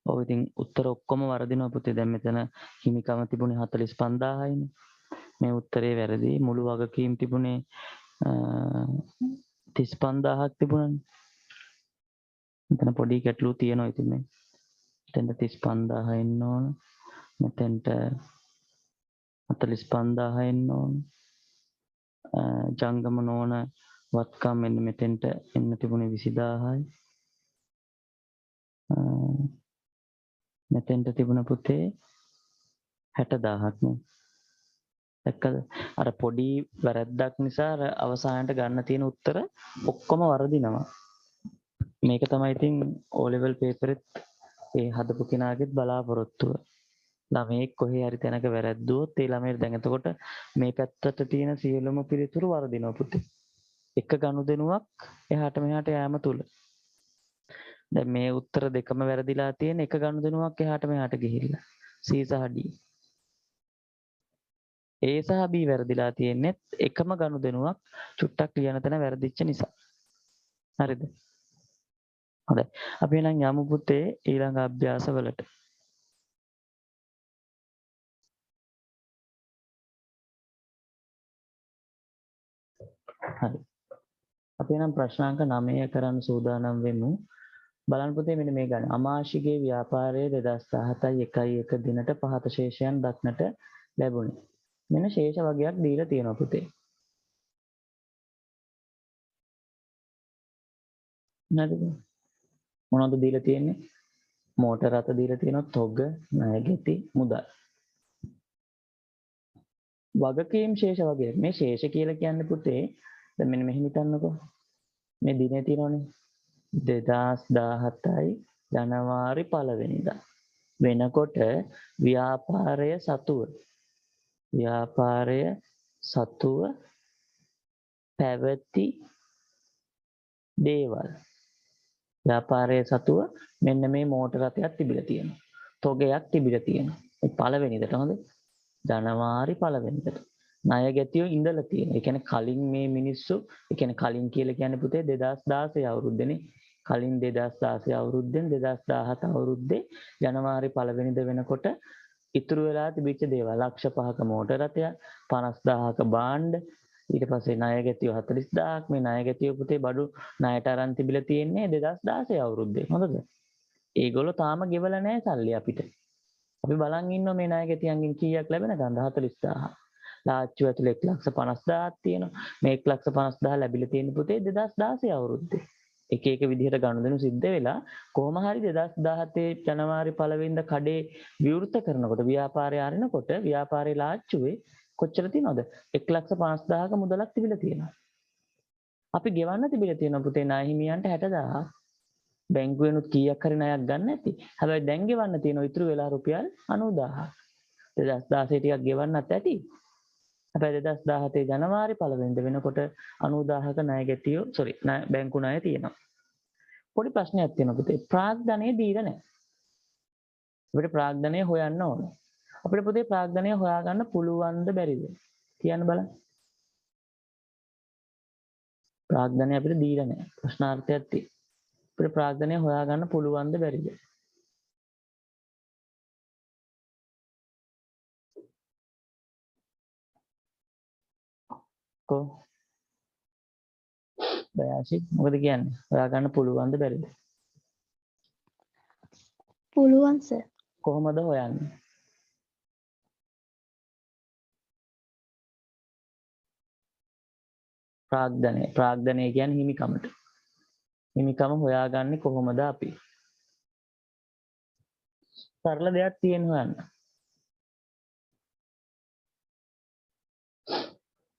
ඔව් ඉතින් උත්තර ඔක්කොම වරදිනවා පුතේ. දැන් මෙතන හිමිකම තිබුණේ 45000යිනේ. මේ උත්තරේ වැරදි. මුළු වගකීම් තිබුණේ 35000ක් තිබුණානේ. මෙතන පොඩි ගැටලු තියෙනවා ඉතින් මේ. මෙතෙන්ට 35000 එන්න ඕන. මෙතෙන්ට 45000 එන්න ඕන. ජංගම නෝන වත්කම් මෙන්න මෙතෙන්ට එන්න තිබුණේ 20000යි. මෙතෙන්ට තිබුණ පුතේ 60000ක් නේ. දැක්කද? අර පොඩි වැරද්දක් නිසා අර අවසානට ගන්න තියෙන උත්තර ඔක්කොම වරදිනවා. මේක තමයි ඉතින් O level paperෙත් ඒ හදපු කෙනාගෙත් බලාපොරොත්තුව. ළමයෙක් කොහේ හරි තැනක වැරද්දුවොත් ඒ ළමයට දැන් එතකොට මේ පැත්තට තියෙන සියලුම පිළිතුරු වරදිනවා පුතේ. එක ගනුදෙනුවක් එහාට මෙහාට යෑම තුල. දැන් මේ උත්තර දෙකම වැරදිලා තියෙන එක ගනුදෙනුවක් එහාට මෙහාට ගිහිල්ලා. C සහ D. A සහ B වැරදිලා තියෙන්නේ එකම ගනුදෙනුවක් චුට්ටක් ලියන තැන වැරදිච්ච නිසා. හරිද? හොඳයි. අපි එහෙනම් යමු පුතේ ඊළඟ අභ්‍යාසවලට. හරි. අපි එහෙනම් ප්‍රශ්නාංක 9 කරන්න සූදානම් වෙමු. බලන්න පුතේ මෙන්න මේ ගන්න. අමාශිගේ ව්‍යාපාරයේ 2017යි 1 දිනට පහත ශේෂයන් දක්නට ලැබුණි. මෙන්න ශේෂ වගයක් දීලා තියෙනවා පුතේ. නේද? මොනවද දීලා තියෙන්නේ? මෝටර රථ දීලා තියෙනවා, තොග, ණයගැති, මුදල්. වගකීම් ශේෂ වගයක්. මේ ශේෂ කියලා කියන්නේ පුතේ දැන් මෙන්න මෙහෙම හිතන්නකෝ. මේ දිනේ තියෙනවනේ 2017යි ජනවාරි 1 වෙනිදා. වෙනකොට ව්‍යාපාරය සතුව පැවති දේවල්. ව්‍යාපාරය සතුව මෙන්න මේ මෝටර රථයක් තිබිලා තියෙනවා. තොගයක් තිබිලා තියෙනවා. ඒ 1 වෙනිදාට හොඳ ජනවාරි 1 වෙනිදාට. ණය ගැතියෝ ඉඳලා තියෙනවා. ඒ කියන්නේ කලින් මේ මිනිස්සු, ඒ කියන්නේ කලින් කියලා කියන්නේ පුතේ 2016 අවුරුද්දේනේ. කලින් 2016 අවුරුද්දෙන් 2017 අවුරුද්දේ ජනවාරි 1 වෙනිදා වෙනකොට ඉතුරු වෙලා තිබිච්ච දේවල් ලක්ෂ 5ක මෝටර රථයක් 50000ක භාණ්ඩ ඊට පස්සේ ණය ගැතියෝ 40000ක් මේ ණය ගැතියෝ පුතේ බඩු ණයට අරන් තිබිලා තියෙන්නේ 2016 අවුරුද්දේ හොඳද ඒගොල්ලෝ තාම ගෙවලා නැහැ සල්ලි අපිට අපි බලන් ඉන්නවා මේ ණය ගැතියන්ගෙන් කීයක් ලැබෙනකන්ද 40000 ලාච්චු ඇතුලේ 1,50,000ක් තියෙනවා මේ 1,50,000 ලැබිලා තියෙන පුතේ 2016 අවුරුද්දේ එක එක විදිහට ගනුදෙනු සිද්ධ වෙලා කොහොම හරි 2017 ජනවාරි 1 වෙනිදා කඩේ විවෘත කරනකොට ව්‍යාපාරය ආරනකොට ව්‍යාපාරේ ලාච්චුවේ කොච්චර තියෙනවද 1,50,000ක මුදලක් තිබිලා තියෙනවා. අපි ගෙවන්න තිබිලා තියෙනවා පුතේ ණය හිමියන්ට 60000. බැංකුවෙනුත් කීයක් හරි ණයක් ගන්න නැති. හැබැයි දැන් ගෙවන්න තියෙන ඉතුරු වෙලා රුපියල් 90000. 2016 ටිකක් ගෙවන්නත් ඇති. හැබැයි 2017 ජනවාරි 1 වෙනිදා වෙනකොට 90000ක ණය ගැතියෝ බැංකු ණය තියෙනවා. පොඩි ප්‍රශ්නයක් තියෙනවා පුතේ. ප්‍රාග්ධනය දීලා නැහැ. අපිට ප්‍රාග්ධනය හොයන්න ඕන. අපිට පුතේ ප්‍රාග්ධනය හොයාගන්න පුළුවන්ද බැරිද? කියන්න බලන්න. ප්‍රාග්ධනය අපිට දීලා නැහැ. ප්‍රශ්නාර්ථයක් තියෙනවා. අපිට ප්‍රාග්ධනය හොයාගන්න පුළුවන්ද බැරිද? කො බයාසි මොකද කියන්නේ? හොයාගන්න පුළුවන්ද බැරිද? පුළුවන් සර්. කොහොමද හොයන්නේ? ප්‍රාග්ධනය කියන්නේ හිමිකමට. හිමිකම හොයාගන්නේ කොහොමද අපි? සරල දෙයක් තියෙන හොයන්න.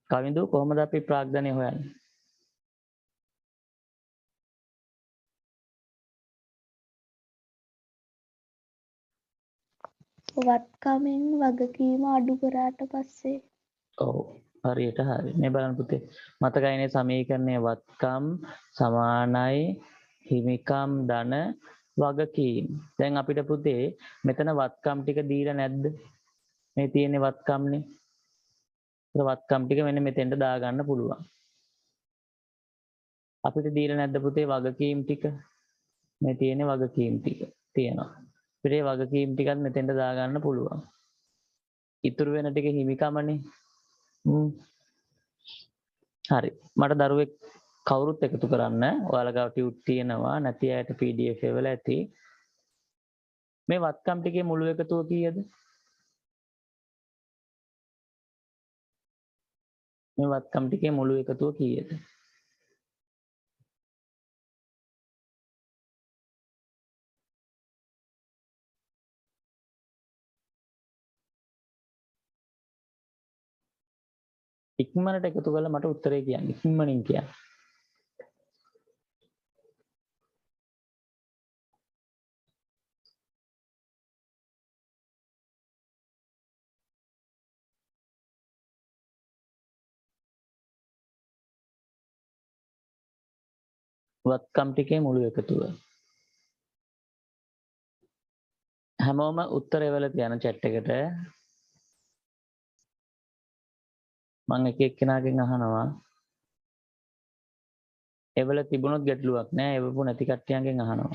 කවිඳු කොහොමද අපි ප්‍රාග්ධනය හොයන්නේ? වත්කමෙන් වගකීම අඩු කරාට පස්සේ ඔව් හරියට හරි. මේ බලන්න පුතේ. මතකයිනේ සමීකරණය වත්කම් සමානයි හිමිකම් ධන වගකීම්. දැන් අපිට පුතේ මෙතන වත්කම් ටික දීලා නැද්ද? මේ තියෙන්නේ වත්කම්නේ. ඒ වත්කම් ටික මෙන්න මෙතෙන්ට දාගන්න පුළුවන්. අපිට දීලා නැද්ද පුතේ වගකීම් ටික? මේ තියෙන්නේ වගකීම් ටික තියෙනවා. අපිට මේ වගකීම් ටිකත් මෙතෙන්ට දාගන්න පුළුවන්. ඉතුරු වෙන ටික හිමිකමනේ. හරි. මට දරුවෙක් කවුරුත් එකතු කරන්න. ඔයාලා ගාව ටියුට් තියෙනවා. නැති අයට PDF එවල ඇති. මේ වත්කම් ටිකේ මුළු එකතුව කීයද? මේ වත්කම් ටිකේ මුළු එකතුව කීයද? ඉක්මනට එකතු කරලා මට උත්තරේ කියන්න. ඉක්මනින් කියන්න. වත්කම් ටිකේ මුළු එකතුව. හැමෝම උත්තර එවලා තියන chat එකට. මම එක එක්කෙනාගෙන් අහනවා. එවල තිබුණොත් ගැටලුවක් නෑ. එවපු නැති කට්ටියන්ගෙන් අහනවා.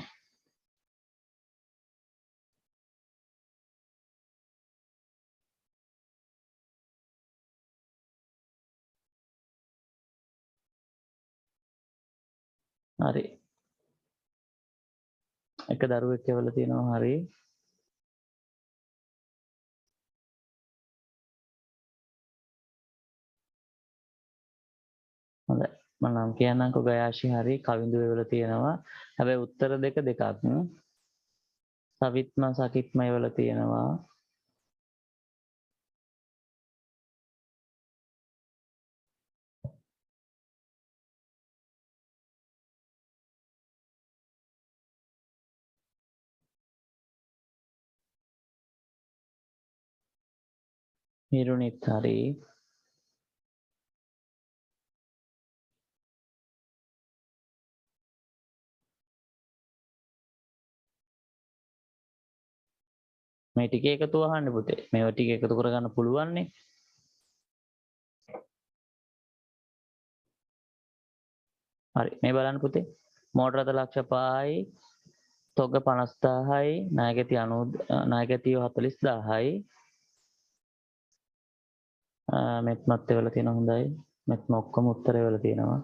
හරි. එක දරුවෙක් එවල තියෙනවා හරි. හොඳයි. මම නම් කියන්නම්කෝ ගයාෂි හරි කවිඳු එවල තියෙනවා. හැබැයි උත්තර දෙක දෙකක්. සවිත්ම සකිත්ම එවල තියෙනවා. හිරුනිත් හරි. මේ ටික එකතු අහන්න පුතේ. මේවා ටික එකතු කරගන්න පුළුවන් නේ. හරි. මේ බලන්න පුතේ. මෝටර රථ ලක්ෂ 5යි, තොග 50000යි, ණයගැති 90 ණයගැතිය 40000යි. මෙත්මත් එවල තියෙන හොඳයි. මෙත්ම ඔක්කොම උත්තර එවල තියෙනවා.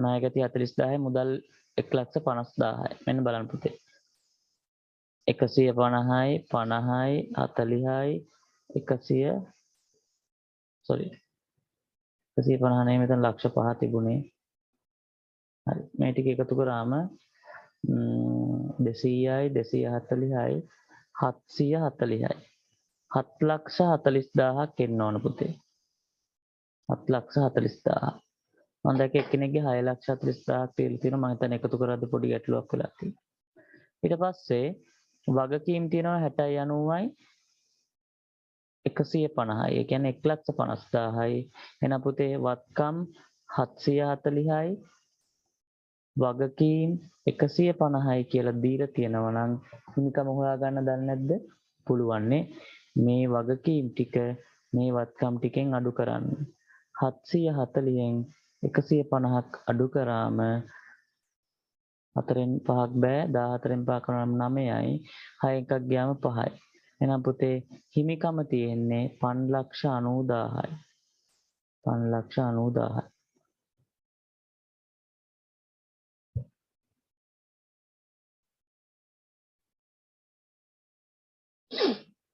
ණයගැති 40000යි මුදල් 1,50,000යි. මෙන්න බලන්න පුතේ. 150යි 50යි 40යි 100 sorry 150 නෙමෙයි මෙතන ලක්ෂ 5 තිබුණේ. හරි. මේ ටික එකතු කරාම 200යි 240යි 740යි 7,40,000ක් එන්න ඕන පුතේ. 7,40,000. මම දැක්ක එක්කෙනෙක්ගේ 6,40,000ක් තියලා තියෙනවා. මම හිතන්නේ එකතු කරද්දී පොඩි ගැටලුවක් වෙලා තියෙනවා. ඊට පස්සේ වගකීම් තියෙනවා 60යි 90යි 150යි. ඒ කියන්නේ 1,50,000යි. එහෙනම් පුතේ වත්කම් 740යි වගකීම් 150යි කියලා දීලා තියෙනවා නම් හිමිකම හොයාගන්න දන්නේ නැද්ද? පුළුවන්නේ. මේ වගකීම් ටික මේ වත්කම් ටිකෙන් අඩු කරන්න. 740න් 150ක් අඩු කරාම 4න් 5ක් බෑ 14න් 5 කරාම 9යි 6 එකක් ගියාම 5යි. එහෙනම් පුතේ හිමිකම තියෙන්නේ 5,90,000යි. 5,90,000යි.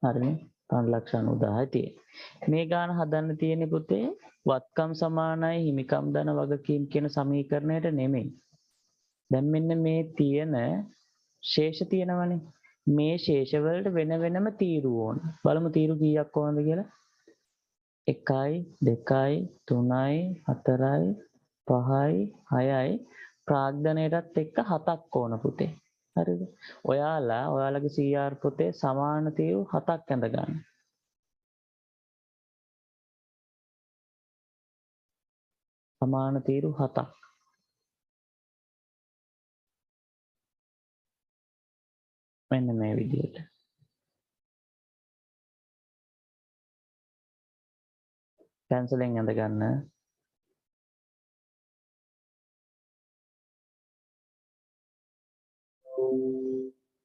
හරිනේ 5,90,000යි තියෙන්නේ. මේ ගාන හදන්න තියෙන්නේ පුතේ වත්කම් සමානයි හිමිකම් ධන වගකීම් කියන සමීකරණයට නෙමෙයි. දැන් මෙන්න මේ තියෙන ශේෂ තියෙනවනේ. මේ ශේෂ වලට වෙන වෙනම තීරු ඕන. බලමු තීරු කීයක් ඕනද කියලා. 1යි 2යි 3යි 4යි 5යි 6යි ප්‍රාග්ධනයටත් එක්ක 7ක් ඕන පුතේ. හරිද? ඔයාලගේ CR පොතේ සමාන තීරු 7ක් ඇඳ ගන්න. සමාන තීරු 7ක්. මෙන්න මේ විදිහට. පැන්සලෙන් ඇඳ ගන්න.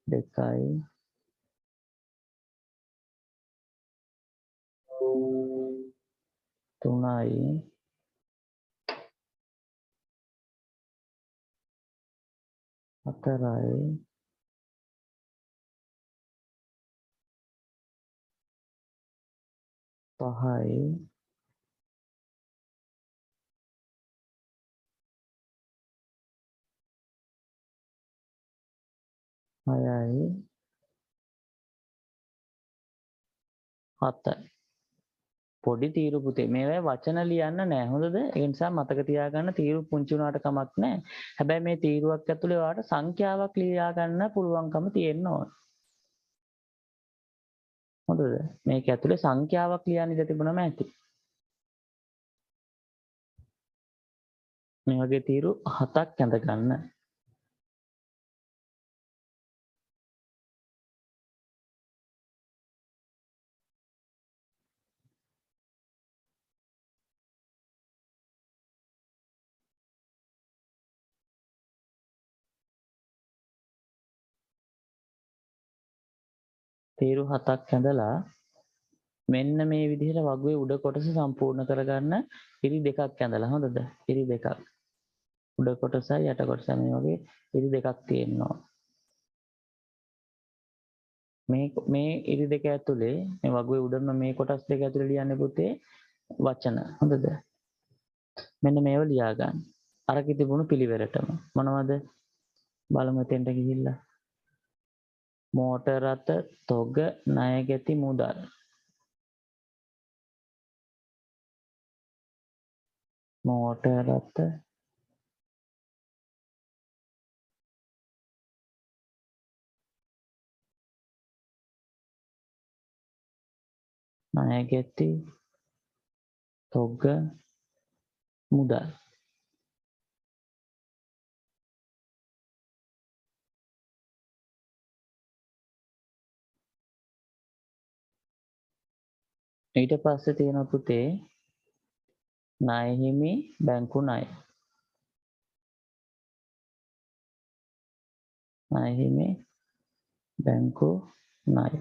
දෙකයි තුනයි හතරයි පහයි හයයි හතයි. පොඩි තීරු පුතේ මේවා වචන ලියන්න නෑ හොඳද? ඒ නිසා මතක තියාගන්න තීරු පුංචි වුණාට කමක් නෑ. හැබැයි මේ තීරුවක් ඇතුලේ ඔයාලට සංඛ්‍යාවක් ලියා ගන්න පුළුවන්කම තියෙන්න ඕන. හොඳද? මේක ඇතුලේ සංඛ්‍යාවක් ලියන්න ඉඩ තිබුණම ඇති. මේ වගේ තීරු 7ක් ඇඳ ගන්න. තීරු 7ක් ඇඳලා මෙන්න මේ විදිහට වගුවේ උඩ කොටස සම්පූර්ණ කරගන්න ඉරි දෙකක් ඇඳලා හොඳද? ඉරි දෙකක්. උඩ කොටසයි යට කොටසයි මේ වගේ ඉරි දෙකක් තියෙනවා. මේ ඉරි දෙක ඇතුලේ මේ වගුවේ උඩම මේ කොටස් දෙක ඇතුලේ ලියන්නේ පුතේ වචන. හොඳද? මෙන්න මේව ලියා ගන්න. අරක තිබුණු පිළිවෙලටම. මොනවද? බලමු එතෙන්ට ගිහිල්ලා. මෝටර රථ තොග ණයගැති මුදල්. මෝටර රථ ණයගැති තොග මුදල්. ඊට පස්සේ තියෙන පුතේ ණය හිමි බැංකු ණය. ණය හිමි බැංකු ණය.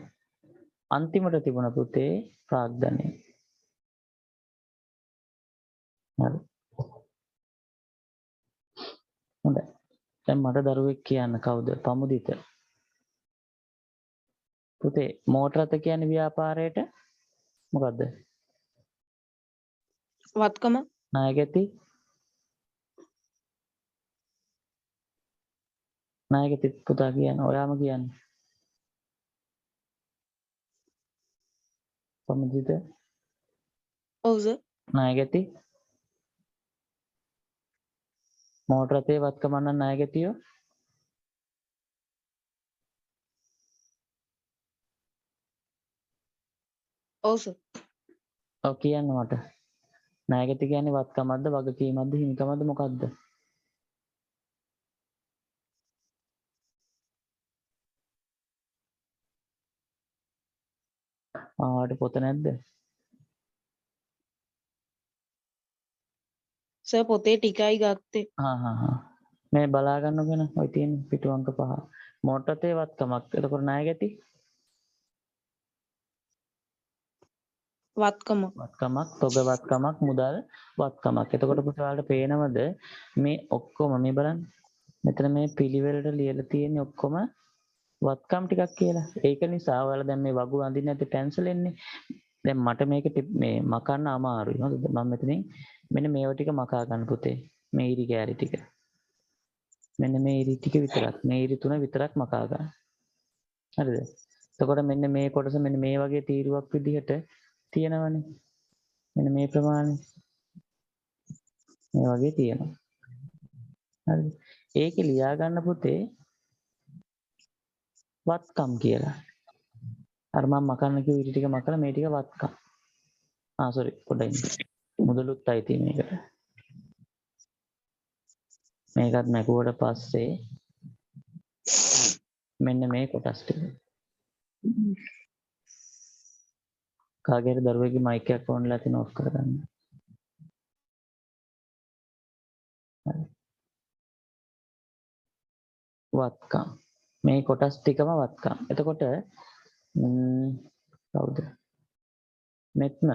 අන්තිමට තිබුණ පුතේ ප්‍රාග්ධනය. හරි. හොඳයි. දැන් මට දරුවෙක් කියන්න කවුද? පමුදිත. පුතේ මෝටර රථ කියන්නේ ව්‍යාපාරයට මොකද්ද? වත්කම ණයගැති ණයගැති පුතා කියන්න. ඔයාම කියන්න. පමුදිත ඔව් සර් ණයගැති මෝටර රථයේ වත්කම නම් ණයගැතියෝ ඔව් සර් ඔව් කියන්න මට. ණයගැති කියන්නේ වත්කමක්ද වගකීමක්ද හිමිකමක්ද මොකක්ද? ආවට පොත නැද්ද? සර් පොතේ ටිකයි ගත්තේ මේ බලා ගන්නගෙන ඔය තියෙන පිටු අංක 5. මෝටර රථයේ වත්කමක්. එතකොට ණයගැති වත්කමක් තොග වත්කමක් මුදල් වත්කමක්. එතකොට පුතේ ඔයාලට පේනවද මේ ඔක්කොම මේ බලන්න. මෙතන මේ පිළිවෙලට ලියලා තියෙන්නේ ඔක්කොම වත්කම් ටිකක් කියලා. ඒක නිසා ඔයාලා දැන් මේ වගු අඳින්න නැති පැන්සලෙන්නේ. දැන් මට මේක මේ මකන්න අමාරුයි. හරිද? මම මෙතනින් මෙන්න මේව ටික මකා ගන්න පුතේ. මේ ඉරි කෑලි ටික. මෙන්න මේ ඉරි ටික විතරක්. මේ ඉරි තුන විතරක් මකා ගන්න. හරිද? එතකොට මෙන්න මේ කොටස මෙන්න මේ වගේ තීරුවක් විදිහට තියෙනවනේ. මෙන්න මේ ප්‍රමාණය. මේ වගේ තියෙනවා. හරිද? ඒකේ ලියා ගන්න පුතේ වත්කම් කියලා. අර මම මකන්න කිව්ව ඉරි ටික මකලා මේ ටික වත්කම්. සෝරි පොඩ්ඩක් ඉන්න. මුදලුත් අයිති මේකට. මේකත් මැකුවට පස්සේ මෙන්න මේ කොටස් ටික. කාගේ හරි දරුවෙක්ගේ මයික් එකක් ඕන් වෙලා තියෙන ඔෆ් කරගන්න. හරි. වත්කම්. මේ කොටස් ටිකම වත්කම්. එතකොට කවුද? මෙත්ම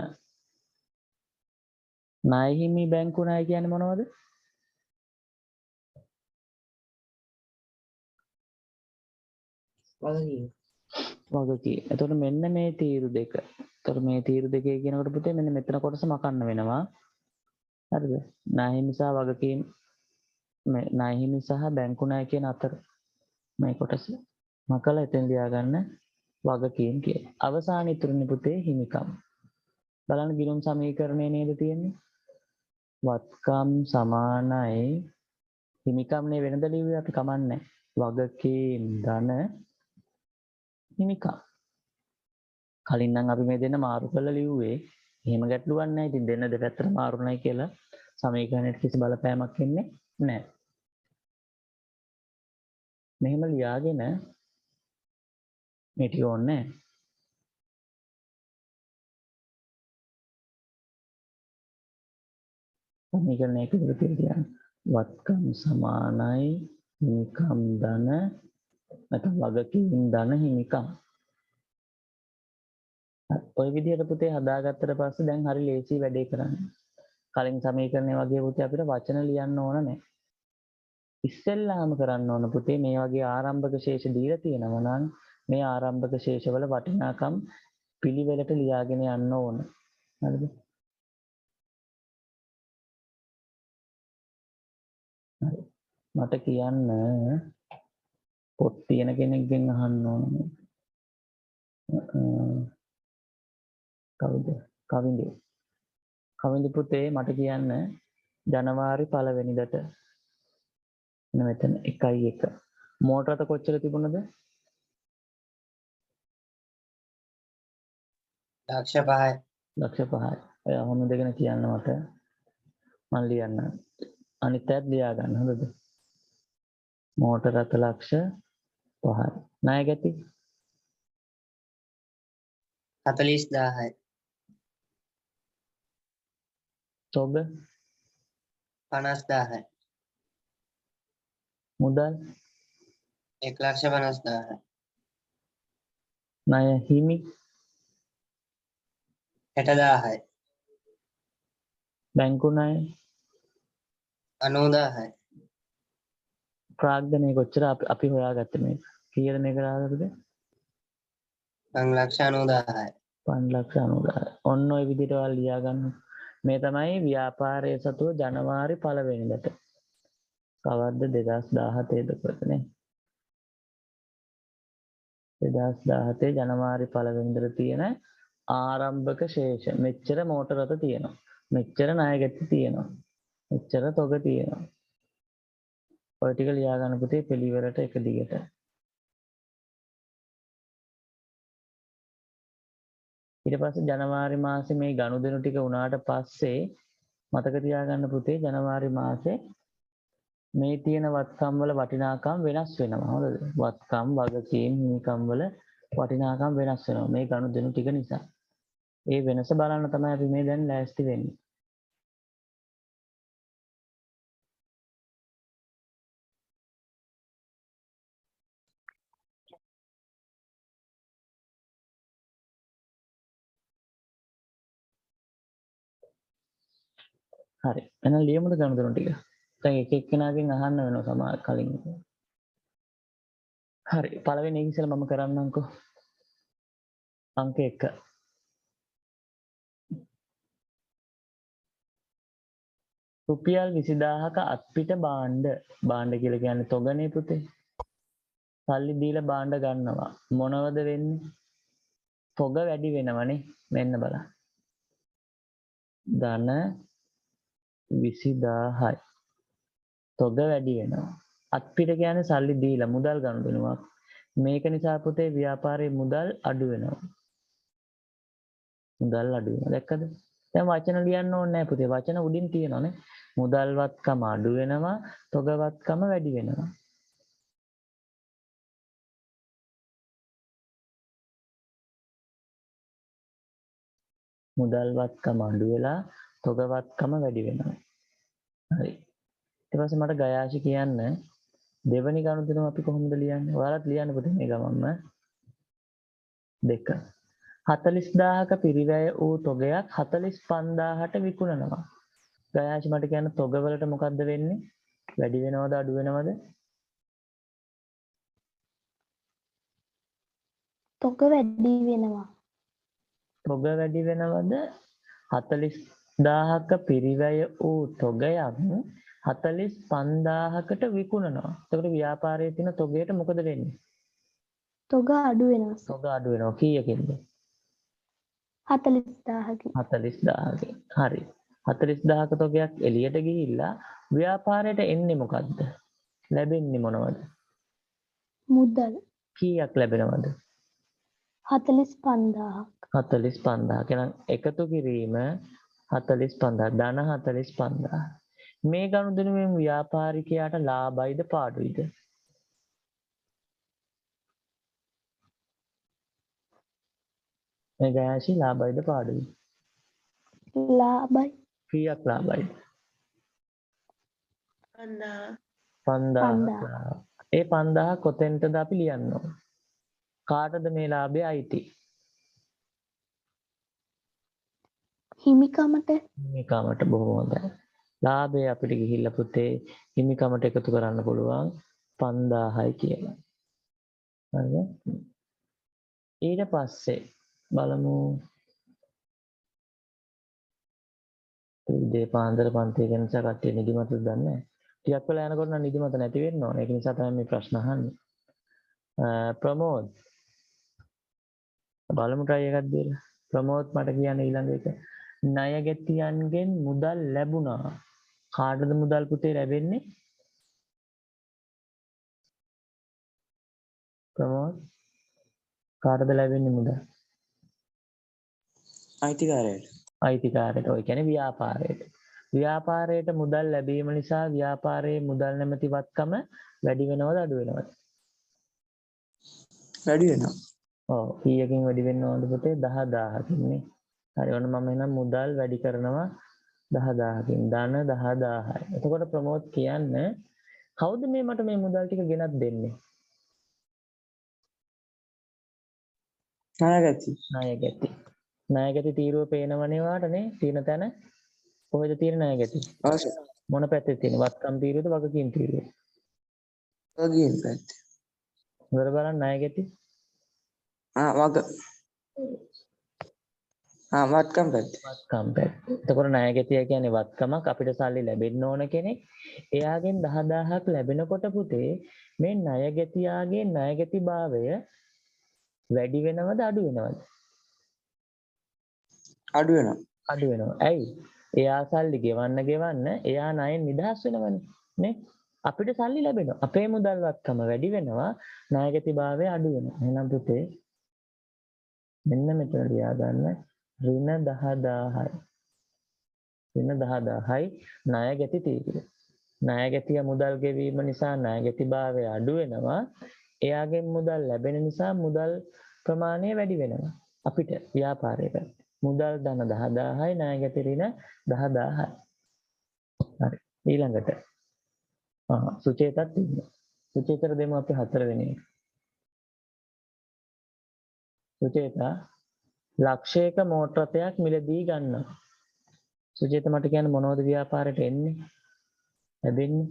ණය හිමි බැංකු ණය කියන්නේ මොනවද? වගකීම්. එතකොට මෙන්න මේ තීරු දෙක. එතකොට මේ තීරු දෙකේ කියනකොට පුතේ මෙන්න මෙතන කොටස මකන්න වෙනවා. හරිද? ණය හිමි සහ වගකීම් මේ ණය හිමි සහ බැංකු ණය කියන අතර මේ කොටස මකලා එතෙන් ලියාගන්න වගකීම් කියලා. අවසාන ඉතුරුනේ පුතේ හිමිකම්. බලන්න ගිණුම් සමීකරණය නේද තියෙන්නේ? වත්කම් සමානයි හිමිකම්නේ වෙනද ලිව්වේ අපි කමන්නේ. වගකීම් ධන හිමිකම්. කලින් නම් අපි මේ දෙන්න මාරු කරලා ලිව්වේ. එහෙම ගැටලුවක් නැහැ. ඉතින් දෙන්න දෙපැත්තට මාරුණයි කියලා සමීකරණයට කිසි බලපෑමක් එන්නේ නැහැ. මෙහෙම ලියාගෙන මේ ටික ඕනේ නැහැ. සමීකරණයක විදිහට තියන්න. වත්කම් සමානයි හිමිකම් ධන නැත්නම් වගකීම් ධන හිමිකම්. ඔය විදිහට පුතේ හදාගත්තට පස්සේ දැන් හරි ලේසි වැඩේ කරන්න. කලින් සමීකරණය වගේ පුතේ අපිට වචන ලියන්න ඕන නැහැ. ඉස්සෙල්ලාම කරන්න ඕන පුතේ මේ වගේ ආරම්භක ශේෂ දීලා තියෙනවා නම් මේ ආරම්භක ශේෂවල වටිනාකම් පිළිවෙලට ලියාගෙන යන්න ඕන. හරිද? හරි. මට කියන්න පොත් තියෙන කෙනෙක්ගෙන් අහන්න ඕන. කවුද? කවින්ද පුතේ මට කියන්න ජනවාරි 1 වෙනිදාට මෙතන 1:1 මෝටර රථ කොච්චර තිබුණද? ලක්ෂ 5යි. ලක්ෂ 5යි. ඔය අහන්න දෙගෙන කියන්න මට මම ලියන්න. අනිත් පැත්ත ලියා ගන්න හොඳද? මෝටර රථ ලක්ෂ 5යි. ණය ගැති 40000යි. තොග 50000යි. මුදල් 1,50,000යි. ණය හිමි 60000යි. බැංකු ණය 90000යි. ප්‍රාග්ධනය කොච්චර අපි හොයාගත්තේ මේක. කීයද මේක ආවද? 5,90,000යි. 5,90,000. ඔන්න ඔය විදිහට ඔයාලා ලියා ගන්න. මේ තමයි ව්‍යාපාරයේ සතුව ජනවාරි 1 වෙනිදාට. කවද්ද 2017 දකවතනේ. 2017 ජනවාරි 1 වෙනිදාට තියෙන ආරම්භක ශේෂ. මෙච්චර මෝටර රථ තියෙනවා. මෙච්චර ණය ගැති තියෙනවා. මෙච්චර තොග තියෙනවා. ඔය ටික ලියා ගන්න පුතේ පිළිවෙලට එක දිගට. ඊට පස්සේ ජනවාරි මාසේ මේ ගනුදෙනු ටික වුණාට පස්සේ මතක තියාගන්න පුතේ ජනවාරි මාසේ මේ තියෙන වත්කම් වල වටිනාකම් වෙනස් වෙනවා. හොඳද? වත්කම් වගකීම් හිමිකම් වල වටිනාකම් වෙනස් වෙනවා මේ ගනුදෙනු ටික නිසා. ඒ වෙනස බලන්න තමයි අපි මේ දැන් ලෑස්ති වෙන්නේ. හරි. එහෙනම් ලියමුද ගනුදෙනු ටික? දැන් එක එක්කෙනාගෙන් අහන්න වෙනවා සමහර කලින්. හරි. පළවෙනි එක ඉස්සෙල්ලා මම කරන්නම්කෝ. අංක 1. රුපියල් 20000ක අත්පිට භාණ්ඩ කියලා කියන්නේ තොගනේ පුතේ. සල්ලි දීලා භාණ්ඩ ගන්නවා. මොනවද වෙන්නේ? තොග වැඩි වෙනවනේ. මෙන්න බලන්න. ධන 20000යි. තොග වැඩි වෙනවා. අත්පිට කියන්නේ සල්ලි දීලා මුදල් ගනුදෙනුවක්. මේක නිසා පුතේ ව්‍යාපාරයේ මුදල් අඩු වෙනවා. මුදල් අඩු වෙනවා. දැක්කද? දැන් වචන ලියන්න ඕනේ නැහැ පුතේ. වචන උඩින් තියෙනවානේ. මුදල්වත්කම අඩු වෙනවා, තොගවත්කම වැඩි වෙනවා. මුදල්වත්කම අඩු වෙලා තොගවත්කම වැඩි වෙනවා. හරි. ඊට පස්සේ මට ගයාශි කියන්න දෙවනි ගනුදෙනුව අපි කොහොමද ලියන්නේ? ඔයාලත් ලියන්න පුතේ මේ ගමන්ම. 2. 40000ක පිරිවැය වූ තොගයක් 45000ට විකුණනවා. ගයාශි මට කියන්න තොගවලට මොකද්ද වෙන්නේ? වැඩි වෙනවද අඩු වෙනවද? තොග වැඩි වෙනවා. තොග වැඩි වෙනවද? 40000ක පිරිවැය වූ තොගයක් 45000කට විකුණනවා. එතකොට ව්‍යාපාරයේ තියෙන තොගයට මොකද වෙන්නේ? තොග අඩු වෙනවා. තොග අඩු වෙනවා. කීයකින්ද? 40000කින්. 40000කින්. හරි. 40000ක තොගයක් එළියට ගිහිල්ලා ව්‍යාපාරයට එන්නේ මොකද්ද? ලැබෙන්නේ මොනවද? මුදල් කීයක් ලැබෙනවද? 45000ක්. 45000. එහෙනම් එකතු කිරීම 45000. ධන 45000. මේ ගනුදෙනුවෙන් ව්‍යාපාරිකයාට ලාභයිද පාඩුයිද? මේ ගෑෂි ලාභයිද පාඩුයිද? ලාභයි. කීයක් ලාභයිද? 5000. 5000. ඒ 5000 කොතෙන්ටද අපි ලියන්න ඕන? කාටද මේ ලාභය අයිති? හිමිකමට. හිමිකමට. බොහොම හොඳයි. ලාභය අපිට ගිහිල්ලා පුතේ හිමිකමට එකතු කරන්න පුළුවන් 5000යි කියලා. හරිද? ඊට පස්සේ බලමු උදේ පාන්දර පන්ති ගැන කට්ටිය නිදිමතද දන්නේ නැහැ. ටිකක් වෙලා යනකොට නම් නිදිමත නැති වෙන්න ඕනේ. ඒක නිසා තමයි මේ ප්‍රශ්න අහන්නේ. ප්‍රමෝද් බලමු try එකක් දීලා. ප්‍රමෝද් මට කියන්න ඊළඟ එක. ණයගැතියන්ගෙන් මුදල් ලැබුණා. කාටද මුදල් පුතේ ලැබෙන්නේ? ප්‍රමෝද් කාටද ලැබෙන්නේ මුදල්? අයිතිකාරයට. අයිතිකාරයට. ඔය කියන්නේ ව්‍යාපාරයට. ව්‍යාපාරයට මුදල් ලැබීම නිසා ව්‍යාපාරයේ මුදල් නැමැති වත්කම වැඩි වෙනවද අඩු වෙනවද? වැඩි වෙනවා. ඔව්. කීයකින් වැඩි වෙන්න ඕනද පුතේ? 10000කින් නේ. හරි. ඔන්න මම එහෙනම් මුදල් වැඩි කරනවා 10000කින්. ධන 10000යි. එතකොට ප්‍රමෝද් කියන්න කවුද මේ මට මේ මුදල් ටික ගෙනත් දෙන්නේ? ණයගැති. ණයගැති. ණයගැති තීරුව පේනවනේ වාටනේ. තියෙන තැන කොහෙද තියෙන ණයගැති? අවශ්‍ය. මොන පැත්තේ තියෙන? වත්කම් තීරුවද වගකීම් තීරුවද? වගකීම් පැත්තේ. හොඳට බලන්න ණයගැති. වත්කම් පැත්තේ. වත්කම් පැත්ත. එතකොට ණයගැතිය කියන්නේ වත්කමක් අපිට සල්ලි ලැබෙන්න ඕන කෙනෙක්. එයාගෙන් 10000ක් ලැබෙනකොට පුතේ මේ ණයගැතියාගේ ණයගැතිභාවය වැඩි වෙනවද අඩු වෙනවද? අඩු වෙනවා. අඩු වෙනවා. ඇයි? එයා සල්ලි ගෙවන්න එයා ණයෙන් නිදහස් වෙනවනේ නේ? අපිට සල්ලි ලැබෙනවා. අපේ මුදල් වත්කම වැඩි වෙනවා, ණයගැතිභාවය අඩු වෙනවා. එහෙනම් පුතේ මෙන්න මෙතන ලියා ගන්න ඍණ 10000යි. ඍණ 10000යි ණයගැති තීරුව. ණයගැතිය මුදල් ගෙවීම නිසා ණයගැතිභාවය අඩු වෙනවා. එයාගෙන් මුදල් ලැබෙන නිසා මුදල් ප්‍රමාණය වැඩි වෙනවා. අපිට ව්‍යාපාරයට මුදල් ධන 10000යි ණයගැති ඍණ 10000යි. හරි. ඊළඟට සුචේතත් ඉන්නවා. සුචේතර දෙමු අපි 4 වෙනි එක. සුචේතා ලක්ෂයක මෝටර රථයක් මිලදී ගන්නවා. සුචේත මට කියන්න මොනවද ව්‍යාපාරයට එන්නේ? ලැබෙන්නේ?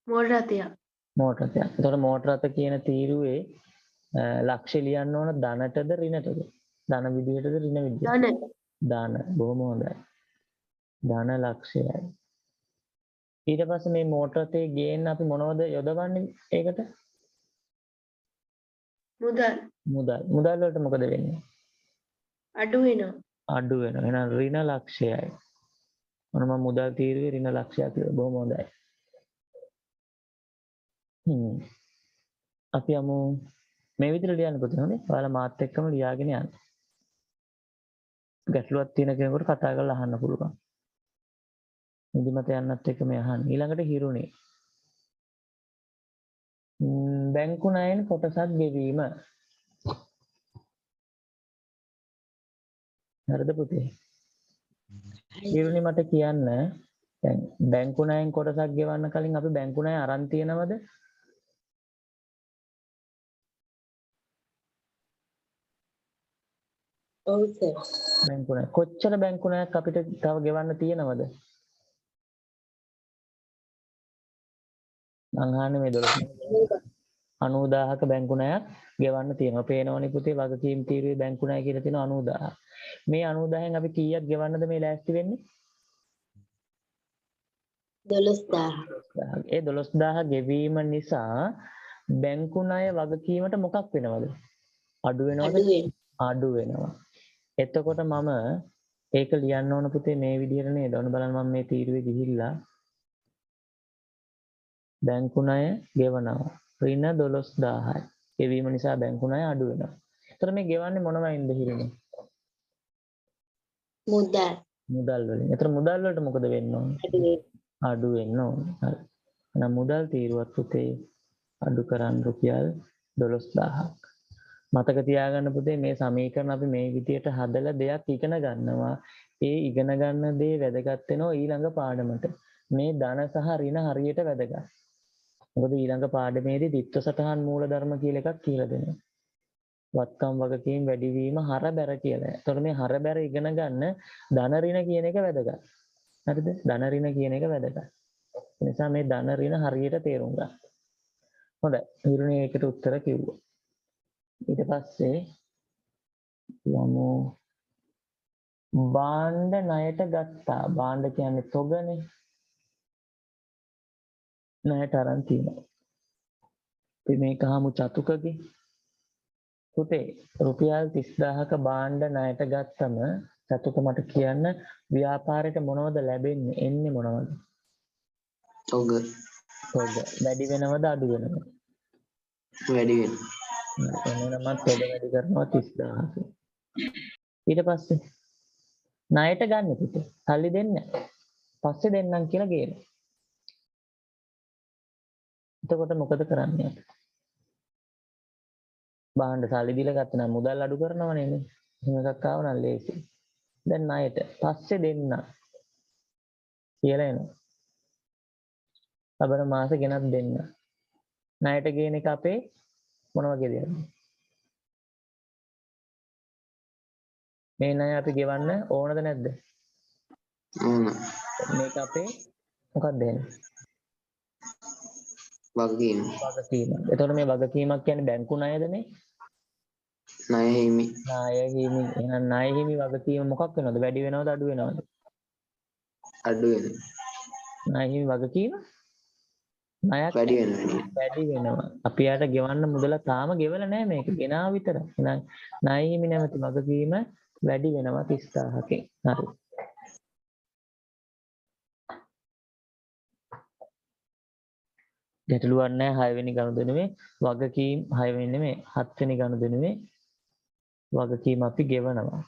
මෝටර රථයක්. මෝටර රථයක්. එතකොට මෝටර රථ කියන තීරුවේ ලක්ෂ්‍ය ලියන්න ඕන ධනටද ඍණටද? ධන විදියටද ඍණ විදියටද? ධන. ධන. බොහොම හොඳයි. ධන ලක්ෂයයි. ඊට පස්සේ මේ මෝටර රථයේ ගේන්න අපි මොනවද යොදවන්නේ ඒකට? මුදල්. මුදල් වලට මොකද වෙන්නේ? අඩු වෙනවා. අඩු වෙනවා. එහෙනම් ඍණ ලක්ෂයයි. මොන මම මුදල් තීරුවේ ඍණ ලක්ෂයක් කියලා. බොහොම හොඳයි. අපි යමු මේ විදිහට ලියන්න පුතේ හොඳේ. ඔයාලා මාත් එක්කම ලියාගෙන යන්න. ගැටලුවක් තියෙන කෙනෙකුට කතා කරලා අහන්න පුළුවන්. නිදිමත යන්නත් එක්ක මේ අහන්න. ඊළඟට හිරුනේ. බැංකු ණයෙන් කොටසක් ගෙවීම. හරිද පුතේ? හිරුනේ මට කියන්න දැන් බැංකු ණයෙන් කොටසක් ගෙවන්න කලින් අපි බැංකු ණය අරන් තියනවද? ඔව් සර්. බැංකු ණය. කොච්චර බැංකු ණයක් අපිට තව ගෙවන්න තියෙනවද? මං අහන්නේ මේ 90000ක බැංකු ණයක් ගෙවන්න තියෙනවා. පේනවනේ පුතේ වගකීම් තීරුවේ බැංකු ණය කියලා තියෙනවා 90000. මේ 90000න් අපි කීයක් ගෙවන්නද මේ ලෑස්ති වෙන්නේ? 12000. ඒ 12000 ගෙවීම නිසා බැංකු ණය වගකීමට මොකක් වෙනවද? අඩු වෙනවද? අඩු වෙනවා. එතකොට මම ඒක ලියන්න ඕන පුතේ මේ විදිහට නේද? ඔන්න බලන්න මම මේ තීරුවේ ගිහිල්ලා බැංකු ණය ගෙවනවා. ඍණ 12000යි. ගෙවීම නිසා බැංකු ණය අඩු වෙනවා. එතකොට මේ ගෙවන්නේ මොනවයින්ද හිරිනේ? මුදල්. මුදල් වලින්. එතකොට මුදල් වලට මොකද වෙන්න ඕනේ? අඩු වෙන්න ඕනේ. හරි. එහෙනම් මුදල් තීරුවත් පුතේ අඩු කරන් රුපියල් 12000ක්. මතක තියාගන්න පුතේ මේ සමීකරණ අපි මේ විදියට හදලා දෙයක් ඉගෙන ගන්නවා. ඒ ඉගෙන ගන්න දේ වැදගත් වෙනවා ඊළඟ පාඩමට. මේ ධන සහ ඍණ හරියට වැදගත්. මොකද ඊළඟ පාඩමේදී ද්විත්ව සටහන් මූලධර්ම කියලා එකක් කියලා දෙනවා. වත්කම් වගකීම් වැඩිවීම හරබැර කියලා. එතකොට මේ හරබැර ඉගෙන ගන්න ධන ඍණ කියන එක වැදගත්. හරිද? ධන ඍණ කියන එක වැදගත්. ඒ නිසා මේ ධන ඍණ හරියට තේරුම් ගන්න. හොඳයි. ඊරුනේ ඒකට උත්තර කිව්වා. ඊට පස්සේ යමු භාණ්ඩ ණයට ගත්තා. භාණ්ඩ කියන්නේ තොගනේ. ණයට අරන් තියෙනවා. අපි මේක අහමු චතුකගේ. පුතේ රුපියල් 30000ක භාණ්ඩ ණයට ගත්තම චතුක මට කියන්න ව්‍යාපාරයට මොනවද ලැබෙන්නේ? එන්නේ මොනවද? තොග තොග. වැඩි වෙනවද අඩු වෙනවද? වැඩි වෙනවා. එහෙනම් මම තොග වැඩි කරනවා 30000ක. ඊට පස්සේ ණයට ගන්න පුතේ. සල්ලි දෙන්නේ නැහැ. පස්සේ දෙන්නම් කියලා කියනවා. එතකොට මොකද කරන්නේ අපි? භාණ්ඩ සල්ලි දීලා ගත්ත නම් මුදල් අඩු කරනවනේ නේ. එහෙම එකක් ආව නම් ලේසි. දැන් ණයට පස්සේ දෙන්න කියලා එනවා. ලබන මාසෙ ගෙනත් දෙන්න. ණයට ගේන එක අපේ මොන වගේ දෙයක්ද? මේ ණය අපි ගෙවන්න ඕනද නැද්ද? මේක අපේ මොකක්ද එන්නේ? වගකීම්. වගකීම. එතකොට මේ වගකීමක් කියන්නේ බැංකු ණයද මේ? ණය හිමි. ණය හිමි. එහෙනම් ණය හිමි වගකීම මොකක් වෙනවද? වැඩි වෙනවද අඩු වෙනවද? අඩු වෙනවා. ණය හිමි වගකීම ණයක් වැඩි වෙනවා. වැඩි වෙනවා. අපි යාට ගෙවන්න මුදල තාම ගෙවලා නැහැ මේක. ගෙනාව විතරයි. එහෙනම් ණය හිමි නැමැති වගකීම වැඩි වෙනවා 30000කින්. හරි. ගැටලුවක් නැහැ 6 වෙනි ගනුදෙනුවේ වගකීම් 6 වෙනි නෙමෙයි 7 වෙනි ගනුදෙනුවේ වගකීම් අපි ගෙවනවා.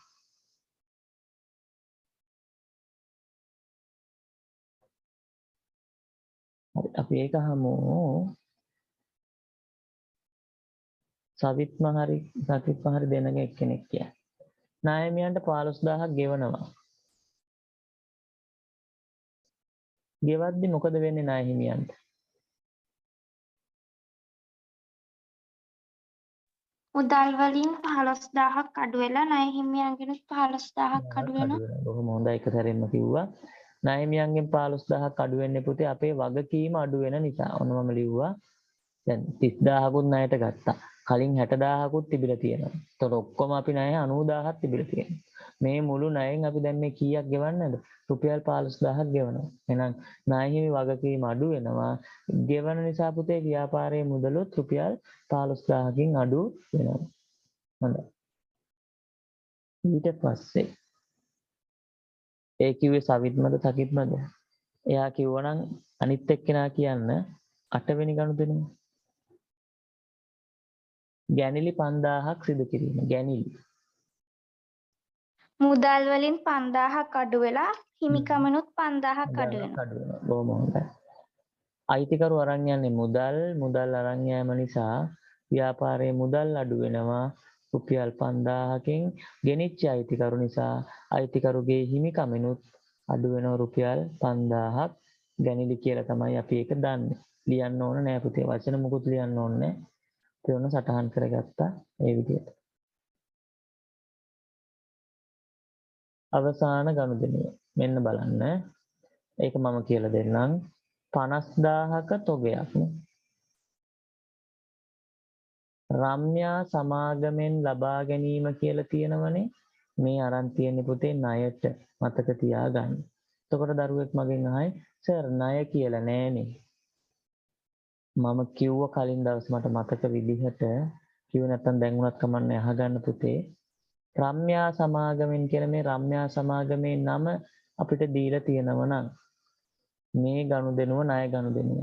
හරි අපි ඒක අහමු. සවිත්ම හරි සතිත්ම හරි දෙනක එක්කෙනෙක් කියන්නේ. නායමියන්ට 15000ක් ගෙවනවා. ගෙවද්දි මොකද වෙන්නේ නාය හිමියන්ට? මුදල් වලින් 15000ක් අඩු වෙලා ණය හිමියන්ගෙනුත් 15000ක් අඩු වෙනවා. බොහොම හොඳයි එක සැරෙන්ම කිව්වා. ණය හිමියන්ගෙන් 15000ක් අඩු වෙන්නේ පුතේ අපේ වගකීම අඩු වෙන නිසා. ඔන්න මම ලිව්වා. දැන් 30000කුත් ණයට ගත්තා. කලින් 60000කුත් තිබිලා තියෙනවා. ඒතකොට ඔක්කොම අපි ණය 90000ක් තිබිලා තියෙනවා. මේ මුළු ණයෙන් අපි දැන් මේ කීයක් ගෙවන්නද? රුපියල් 15000ක් ගෙවනවා. එහෙනම් ණය හිමි වගකීම අඩු වෙනවා. ගෙවන නිසා පුතේ ව්‍යාපාරයේ මුදලුත් රුපියල් 15000කින් අඩු වෙනවා. හොඳයි. ඊට පස්සේ ඒ කිව්වේ සවිත්මද සකිත්මද? එයා කිව්වනම් අනිත් එක්කෙනා කියන්න 8 වෙනි ගනුදෙනුව. ගැනිලි 5000ක් සිදු කිරීම. ගැනිලි. මුදල් වලින් 5000ක් අඩු වෙලා හිමිකමනොත් 5000ක් අඩු වෙනවා. අඩු වෙනවා. බොහොම හොඳයි. අයිතිකරු අරන් යන්නේ මුදල් අරන් යාම නිසා ව්‍යාපාරයේ මුදල් අඩු වෙනවා රුපියල් 5000කින්. ගෙනිච්ච අයිතිකරු නිසා අයිතිකරුගේ හිමිකමනොත් අඩු වෙනවා රුපියල් 5000ක්. ගැනිලි කියලා තමයි අපි ඒක දන්නේ. ලියන්න ඕන නෑ පුතේ. වචන මුකුත් ලියන්න ඕනේ නෑ. අපි ඔන්න සටහන් කරගත්තා ඒ විදිහට. අවසාන ගනුදෙනුව. මෙන්න බලන්න. ඒක මම කියලා දෙන්නම්. 50000ක තොගයක් නේ. රම්‍යා සමාගමෙන් ලබා ගැනීම කියලා තියෙනවනේ. මේ අරන් තියෙන්නේ පුතේ ණයට. මතක තියාගන්න. එතකොට දරුවෙක් මගෙන් අහයි සර් ණය කියලා නෑනේ. මම කිව්ව කලින් දවස් මට මතක විදිහට කිව්ව නැත්තම් දැන් උනත් කමන්නේ අහගන්න පුතේ. රම්‍යා සමාගමෙන් කියලා මේ රම්‍යා සමාගමේ නම අපිට දීලා තියෙනවා නම් මේ ගනුදෙනුව ණය ගනුදෙනුව.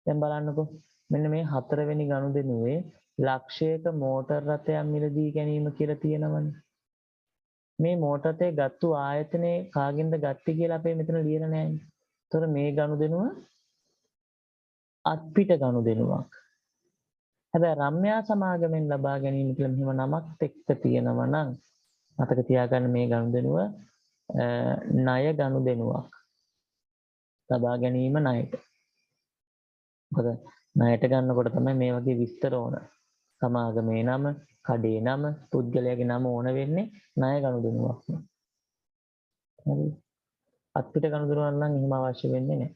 දැන් බලන්නකෝ. මෙන්න මේ හතරවෙනි ගනුදෙනුවේ ලක්ෂයක මෝටර් රථයක් මිලදී ගැනීම කියලා තියෙනවනේ. මේ මෝටර් රථය ගත්තු ආයතනයේ කාගෙන්ද ගත්තේ කියලා අපේ මෙතන ලියලා නැහැ. ඒතර මේ ගනුදෙනුව අත්පිට ගනුදෙනුවක්. හැබැයි රම්‍යා සමාගමෙන් ලබා ගැනීම කියලා මෙහෙම නමක් එක්ක තියෙනවා නම් මතක තියාගන්න මේ ගනුදෙනුව ණය ගනුදෙනුවක්. ලබා ගැනීම ණයට. මොකද ණයට ගන්නකොට තමයි මේ වගේ විස්තර ඕන. සමාගමේ නම, කඩේ නම, පුද්ගලයාගේ නම ඕන වෙන්නේ ණය ගනුදෙනුවක්. හරි. අත්පිට ගනුදෙනුවක් නම් එහෙම අවශ්‍ය වෙන්නේ නැහැ.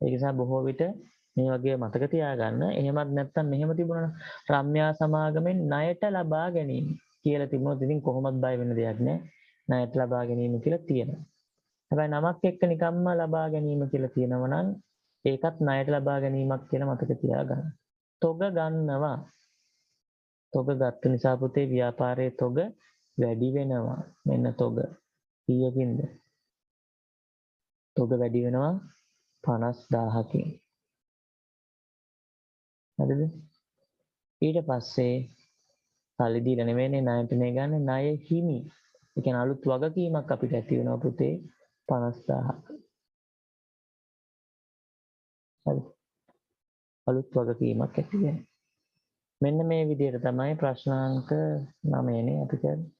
ඒ නිසා බොහෝ විට මේ වගේ මතක තියාගන්න. එහෙමත් නැත්නම් මෙහෙම තිබුණා රම්‍යා සමාගමෙන් ණයට ලබා ගැනීම කියලා තිබුණොත් ඉතින් කොහොමද බය වෙන්න දෙයක් නැහැ. ණයට ලබා ගැනීම කියලා තියෙනවා. හැබැයි නමක් එක්ක නිකම්ම ලබා ගැනීම කියලා තියෙනවා නම් ඒකත් ණයට ලබා ගැනීමක් කියලා මතක තියාගන්න. තොග ගන්නවා. තොග ගත්ත නිසා පුතේ ව්‍යාපාරයේ තොග වැඩි වෙනවා. මෙන්න තොග. කීයකින්ද? තොග වැඩි වෙනවා 50000කින්. හරිද? ඊට පස්සේ සල්ලි දීලා නෙවෙයිනේ ණයට නේ ගන්න. ණය හිමි. ඒ කියන්නේ අලුත් වගකීමක් අපිට ඇති වෙනවා පුතේ 50000ක්. හරි. අලුත් වගකීමක් ඇති වෙනවා. මෙන්න මේ විදිහට තමයි ප්‍රශ්නාංක 9 නේ අපි කරන්නේ.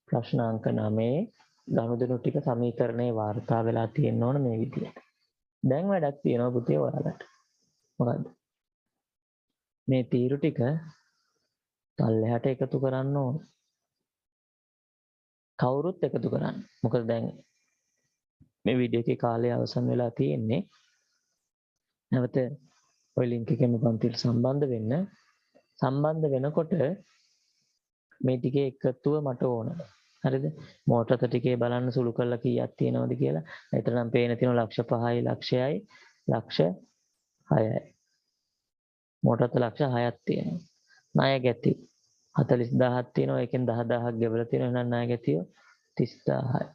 ප්‍රශ්නාංක 9 ගනුදෙනු ටික සමීකරණේ වාර්තා වෙලා තියෙන්න ඕන මේ විදිහට. දැන් වැඩක් තියෙනවා පුතේ ඔයාලට. මොකද්ද? මේ තීරු ටික පල්ලෙහාට එකතු කරන්න ඕන. කවුරුත් එකතු කරන්න. මොකද දැන් මේ වීඩියෝ එකේ කාලය අවසන් වෙලා තියෙන්නේ. නැවත ඔය ලින්ක් එකෙම පන්තිල් සම්බන්ධ වෙන්න. සම්බන්ධ වෙනකොට මේ ටිකේ එකතුව මට ඕන. හරිද? මෝටර ටිකේ බලන්න සුළු කරලා කීයක් තියෙනවද කියලා. එතන නම් පේන තියෙනවා ලක්ෂ 5යි ලක්ෂයයි ලක්ෂ 6යි. මෝටර ලක්ෂ 6ක් තියෙනවා. ණය ගැති 40000ක් තියෙනවා. ඒකෙන් 10000ක් ගෙවලා තියෙනවා. එහෙනම් ණය ගැතිය 30000යි.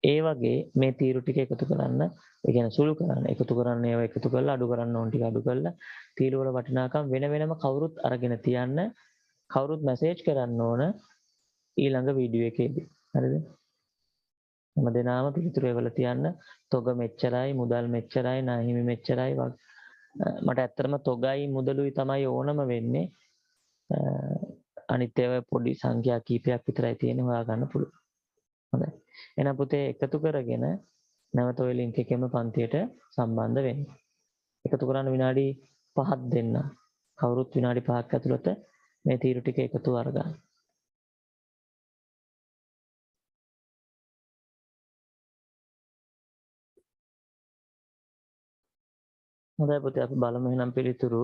ඒ වගේ මේ තීරු ටික එකතු කරන්න, ඒ කියන්නේ සුළු කරන්න, එකතු කරන්න ඒවා එකතු කරලා අඩු කරන්න ඕන ටික අඩු කරලා තීරු වල වටිනාකම් වෙන වෙනම කවුරුත් අරගෙන තියන්න, කවුරුත් මැසේජ් කරන්න ඕන ඊළඟ වීඩියෝ එකේදී. හරිද? හැමදේනම පිළිතුරු ඒවල තියන්න. තොග මෙච්චරයි, මුදල් මෙච්චරයි, ණය හිමි මෙච්චරයි. මට ඇත්තටම තොගයි මුදලුයි තමයි ඕනම වෙන්නේ. අනිත් ඒවා පොඩි සංඛ්‍යා කීපයක් විතරයි තියෙන්නේ හොයාගන්න පුළුවන්. හොඳයි. එහෙනම් පුතේ එකතු කරගෙන නැවත ඔය ලින්ක් එකේම පන්තියට සම්බන්ධ වෙන්න. එකතු කරන්න විනාඩි 5ක් දෙන්න. කවුරුත් විනාඩි 5ක් ඇතුළත මේ තීරු ටික එකතු අරගන්න. හොඳයි පුතේ අපි බලමු එහෙනම් පිළිතුරු.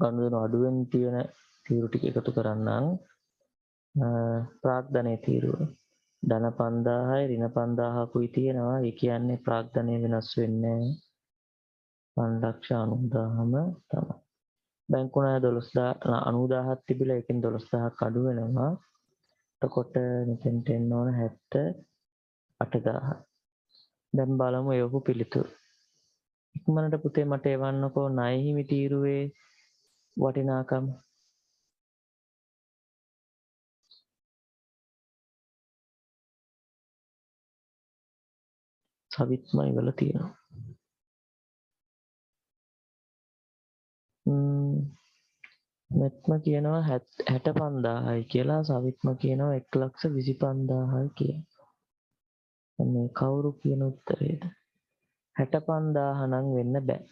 ගනුදෙනු අඩුවෙන් තියෙන තීරු ටික එකතු කරන්නම්. ප්‍රාග්ධනයේ තීරුව. ධන 5000යි ඍණ 5000කුයි තියෙනවා. ඒ කියන්නේ ප්‍රාග්ධනය වෙනස් වෙන්නේ නැහැ. 5,90,000ම තමයි. බැංකු ණය 12000ක් තිබිලා ඒකෙන් 12000ක් අඩු වෙනවා. එතකොට මෙතෙන්ට එන්න ඕන 78000. දැන් බලමු එවපු පිළිතුරු. ඉක්මනට පුතේ මට එවන්නකෝ ණය හිමි තීරුවේ වටිනාකම. සවිත්මයි වල තියෙනවා. මෙත්ම කියනවා 65000යි කියලා, සවිත්ම කියනවා 125000යි කියලා. මේ කවුරු කියන උත්තරේද? 65000 නම් වෙන්න බෑ.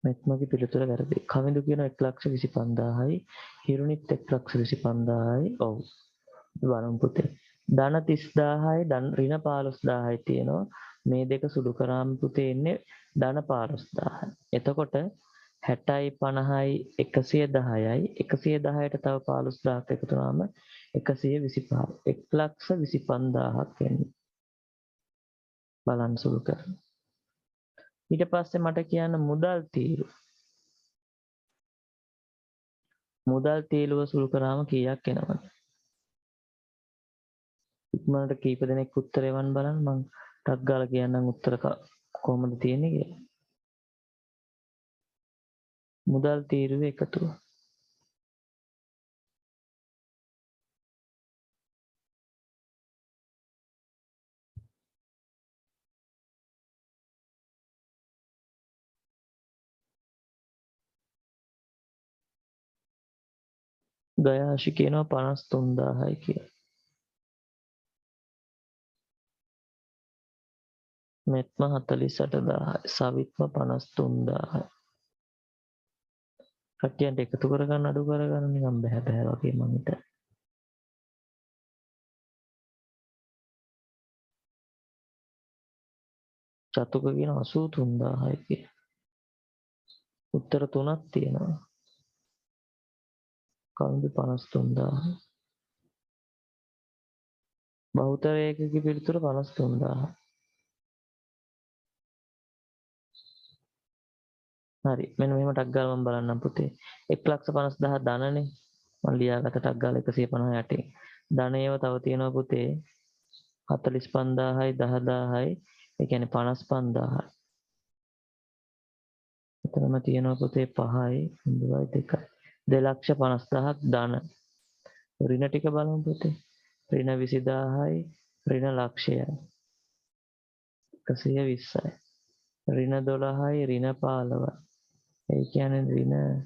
මෙත්මගේ පිළිතුර වැරදි. කවිඳු කියනවා 125000යි, හිරුනිත් 125000යි. ඔව්. බලමු පුතේ. ධන 30000යි ඍණ 15000යි තියෙනවා. මේ දෙක සුළු කරාම පුතේ එන්නේ ධන 15000යි. එතකොට 60යි 50යි 110යි 110ට තව 15000ක් එකතු වුණාම 125යි. 125000ක් එන්නේ. බලන්න සුළු කරමු. ඊට පස්සේ මට කියන්න මුදල් තීරු. මුදල් තීරුව සුළු කරාම කීයක් එනවද? ඉක්මනට කීප දෙනෙක් උත්තර එවන්න බලන්න. මම ටක් ගාලා කියන්නම් උත්තර කොහොමද තියෙන්නේ කියලා. මුදල් තීරුවේ එකතුව. ගයාශි කියනවා 53000යි කියලා. මෙත්ම 48000යි. සවිත්ම 53000යි. කට්ටියන්ට එකතු කරගන්න අඩු කරගන්න නිකන් බෑ වගේ මම හිතන්නේ. චතුක කියන 83000යි කියලා. උත්තර තුනක් තියෙනවා. කවුද 53000? බහුතර ඒකකයේ පිළිතුර 53000. හරි. මෙන්න මෙහෙම ටක් ගාලා මම බලන්නම් පුතේ. 150000 ධනනේ. මම ලියාගත්ත ටක් ගාලා 158. ධනේව තව තියෙනවා පුතේ 45000යි 10000යි. ඒ කියන්නේ 55000යි. එතනම තියෙනවා පුතේ 5යි 2යි 2,50,000ක් ධන. ඍණ ටික බලමු පුතේ. ඍණ 20000යි ඍණ ලක්ෂයයි 120යි. ඍණ 12යි ඍණ 15යි. ඒ කියන්නේ ඍණ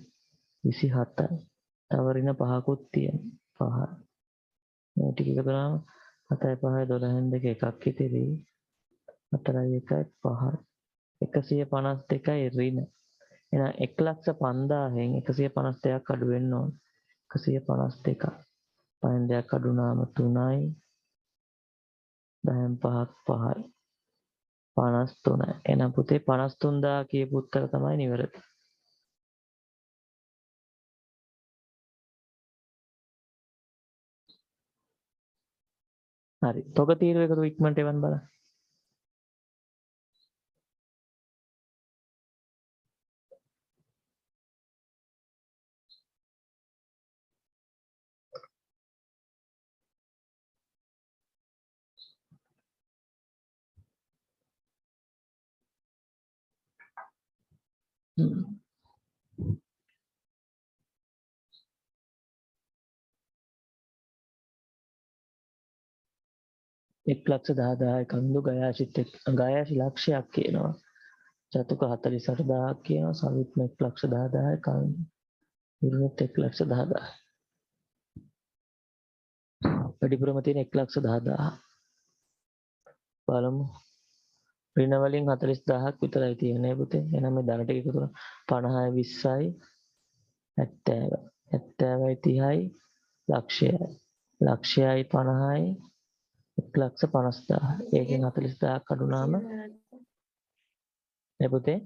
27යි. තව ඍණ 5කුත් තියෙනවා. 5. මේ ටික එකතු කරාම 7යි 5යි 12න් දෙක එකක් ඉතිරි. 4යි 1යි 5යි. 152යි ඍණ. එහෙනම් 1,50,000න් 152ක් අඩු වෙන්න ඕන. 152ක්. 5න් දෙකක් අඩු වුණාම 3යි. 10න් 5ක් 5යි. 53යි. එහෙනම් පුතේ 53000 කියපු උත්තර තමයි නිවැරදි. හරි. තොග තීරුව එකතු ඉක්මනට එවන්න බලන්න. එක් ලක්ෂ 10000යි කඳු ගයාශි ලක්ෂයක් කියනවා. චතුක 48000ක් කියනවා. සවිත්ම 1,10,000යි කඳු. හිරුනිත් 1,10,000යි. වැඩිපුරම තියෙන 1,10,000. බලමු. ඍණ වලින් 40000ක් විතරයි තියෙන්නේ පුතේ. එහෙනම් මේ ධන ටික එකතු කරලා 50යි 20යි 70යි. 70යි 30යි ලක්ෂයයි. ලක්ෂයයි 50යි 1,50,000. ඒකෙන් 40000ක් අඩු වුණාම පුතේ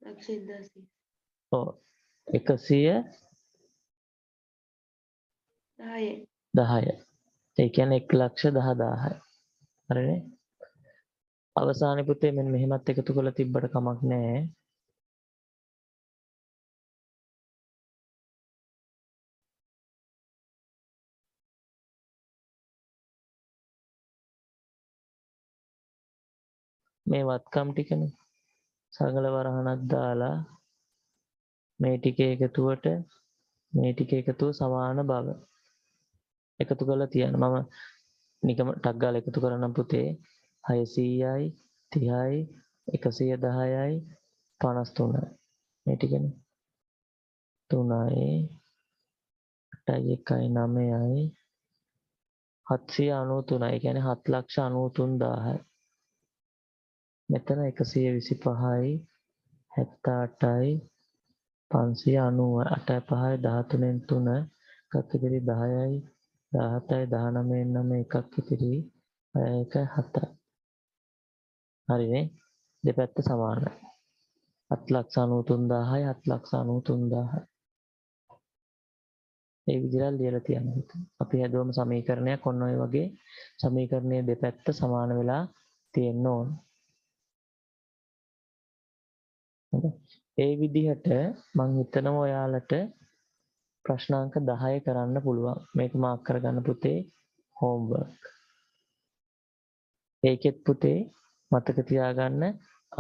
ලක්ෂ 100. 110යි. ඒ කියන්නේ 1,10,000යි. හරිනේ? අවසානයේ පුතේ මෙන්න මෙහෙමත් එකතු කරලා තිබ්බට කමක් නැහැ. මේ වත්කම් ටිකනේ. සරල වරහණක් දාලා මේ ටික එකතුවට මේ ටික එකතුව සමාන බව එකතු කරලා තියන්න. මම නිකම ටක් ගාලා එකතු කරනම් පුතේ 600යි 30යි 110යි 53යි මේ ටිකනේ 3යි 8යි 1යි 9යි 793යි කියන්නේ 7,93,000යි. මෙතන 125යි 78යි 590 8යි 5යි 13න් 3 එකක් ඉතිරි 10යි 17යි 19න් 9 එකක් ඉතිරි 6යි 1යි 7යි. හරිනේ. දෙපැත්ත සමානයි. 7,93,000යි 7,93,000යි. ඒ විදිහට ලියලා තියන්න හිතන්න. අපි හදුවම සමීකරණයක් ඔන්න ඔය වගේ සමීකරණයේ දෙපැත්ත සමාන වෙලා තියෙන්න ඕන. ඒ විදිහට මම හිතනවා ඔයාලට ප්‍රශ්නාංක 10 කරන්න පුළුවන්. මේක මාක් කරගන්න පුතේ homework. ඒකෙත් පුතේ මතක තියාගන්න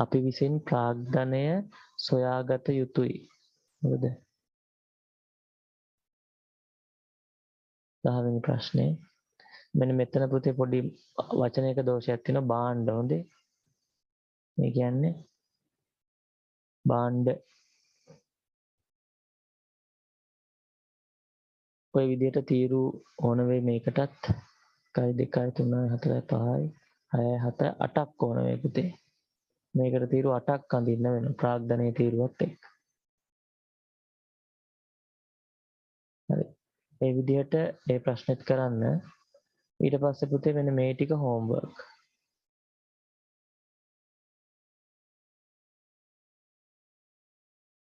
අපි විසින් ප්‍රාග්ධනය සොයාගත යුතුයි. හරිද? 10 වෙනි ප්‍රශ්නේ. මෙන්න මෙතන පුතේ පොඩි වචනයක දෝෂයක් තියෙනවා බාණ්ඩ හොඳේ. මේ කියන්නේ බාණ්ඩ ඔය විදිහට තීරු ඕන වෙයි මේකටත් 1 2 3 4 5යි 6යි 7යි 8ක් ඕන වෙයි පුතේ. මේකට තීරු 8ක් අඳින්න වෙනවා ප්‍රාග්ධනයේ තීරුවත් එක්ක. හරි. ඒ විදිහට ඒ ප්‍රශ්නෙත් කරන්න. ඊට පස්සේ පුතේ මෙන්න මේ ටික homework.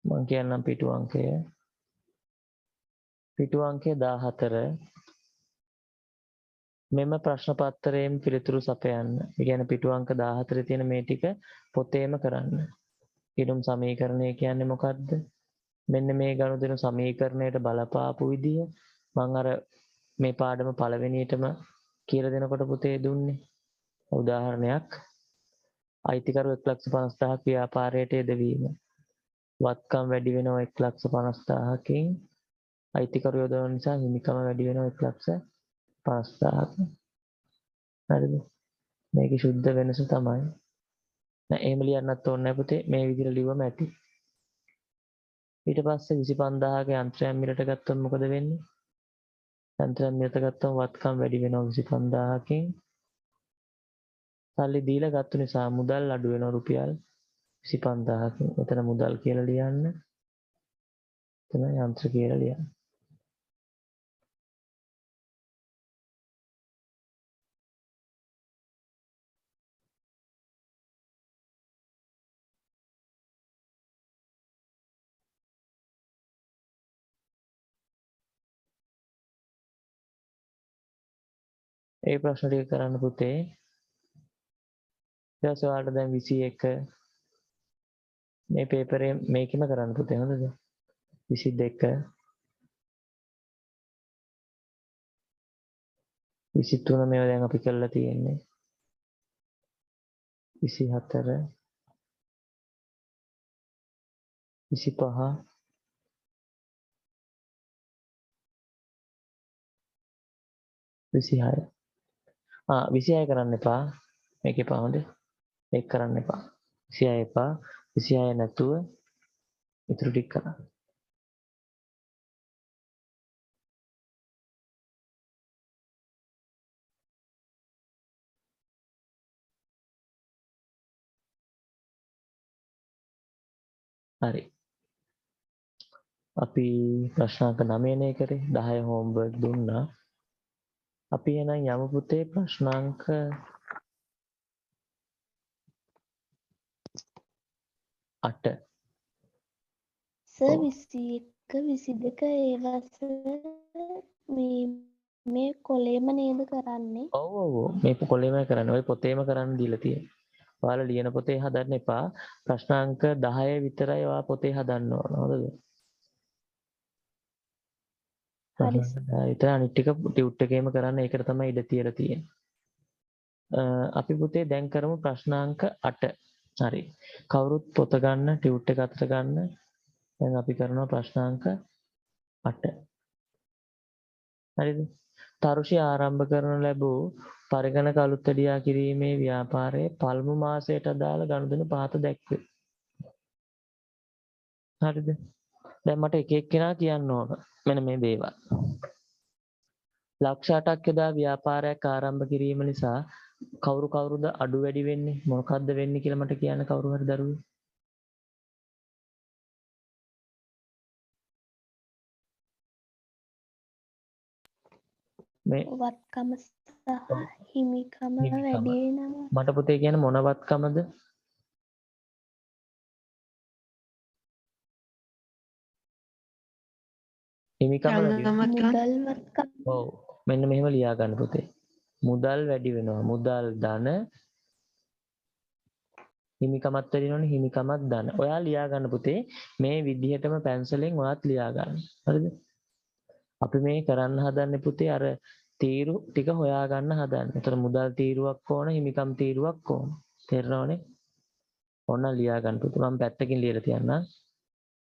මම කියන්නම් පිටු අංකය. පිටු අංකය 14 මෙම ප්‍රශ්න පත්‍රයෙන් පිළිතුරු සපයන්න. ඒ කියන්නේ පිටු අංක 14 තියෙන මේ ටික පොතේම කරන්න. ඊළඟ සමීකරණය කියන්නේ මොකද්ද? මෙන්න මේ ගනුදෙනු සමීකරණයට බලපාපු විදිය මම අර මේ පාඩම පළවෙනියටම කියලා දෙනකොට පුතේ දුන්නේ. උදාහරණයක් අයිතිකරු 1,50,000ක් ව්‍යාපාරයට යෙදවීම. වත්කම් වැඩි වෙනවා 1,50,000කින් අයිතිකරු යොදවන නිසා හිමිකම වැඩි වෙනවා 1,50,000ක්. හරිද? මේකේ සුද්ධ වෙනස තමයි. නෑ එහෙම ලියන්නත් ඕනේ නැහැ පුතේ. මේ විදිහට ලිව්වම ඇති. ඊට පස්සේ 25,000ක යන්ත්‍රයක් මිලට ගත්තොත් මොකද වෙන්නේ? යන්ත්‍රයක් මිලට ගත්තොත් වත්කම් වැඩි වෙනවා 25,000කින්. සල්ලි දීලා ගත්ත නිසා මුදල් අඩු වෙනවා රුපියල් 25,000කින්. මෙතන මුදල් කියලා ලියන්න. එතන යන්ත්‍ර කියලා ලියන්න. ඒ ප්‍රශ්න ටික කරන්න පුතේ. ඊට පස්සේ ඔයාලට දැන් 21 මේ පේපරේ මේකෙම කරන්න පුතේ හොඳද? 22 23 මේවා දැන් අපි කරලා තියෙන්නේ. 24 25 26 26 කරන්න එපා. මේක එපා හොඳේ. ඒක කරන්න එපා. 26 එපා. 26 නැතුව ඉතුරු ටික කරන්න. හරි. අපි ප්‍රශ්නාංක 9නේ කරේ 10 homework දුන්නා. අපි එහෙනම් යමු පුතේ ප්‍රශ්නාංක 8. සර් 21 22 ඒවා මේ කොලේම නේද කරන්නේ? ඔව් මේ කොලේම කරන්න. ඔය පොතේම කරන්න දීලා තියෙන්නේ. ඔයාලා ලියන පොතේ හදන්න එපා. ප්‍රශ්නාංක 10 විතරයි ඔයා පොතේ හදන්න ඕන. හරිද? හරි. විතර අනිත් ටික ටියුට් එකේම කරන්න. ඒකට තමයි ඉඩ තියලා තියෙන්නේ. අපි පුතේ දැන් කරමු ප්‍රශ්නාංක 8. හරි. කවුරුත් පොත ගන්න, ටියුට් එක අතට ගන්න. දැන් අපි කරනවා ප්‍රශ්නාංක 8. හරිද? තරුෂි ආරම්භ කරනු ලැබූ පරිගණක අලුත්වැඩියා කිරීමේ ව්‍යාපාරයේ පළමු මාසයට අදාළ ගනුදෙනු පහත දැක්වේ. හරිද? දැන් මට එක එක්කෙනා කියන්න ඕන. මෙන්න මේ දේවල්. ලක්ෂ 8ක් යොදා ව්‍යාපාරයක් ආරම්භ කිරීම නිසා කවුරුද අඩු වැඩි වෙන්නේ? මොකක්ද වෙන්නේ කියලා මට කියන්න කවුරු හරි දරුවෝ. මේ වත්කම සහ හිමිකම හිමිකම. වැඩි වෙනවා. මට පුතේ කියන්නේ මොන වත්කමද? හිමිකම වැඩි වෙනවා. ජංගමත්කම් මුදල් වත්කම ඔව්. මෙන්න මෙහෙම ලියා ගන්න පුතේ. මුදල් වැඩි වෙනවා. මුදල් ධන හිමිකමත් වැඩි වෙනවනේ හිමිකමත් ධන. ඔයා ලියා ගන්න පුතේ මේ විදිහටම පැන්සලෙන් ඔයාත් ලියා ගන්න. හරිද? අපි මේ කරන්න හදන්නේ පුතේ අර තීරු ටික හොයා ගන්න හදන්නේ. ඒතර මුදල් තීරුවක් ඕන, හිමිකම් තීරුවක් ඕන. තේරෙනවනේ? ඕන ලියා ගන්න පුතේ. මම පැත්තකින් ලියලා තියන්නම්.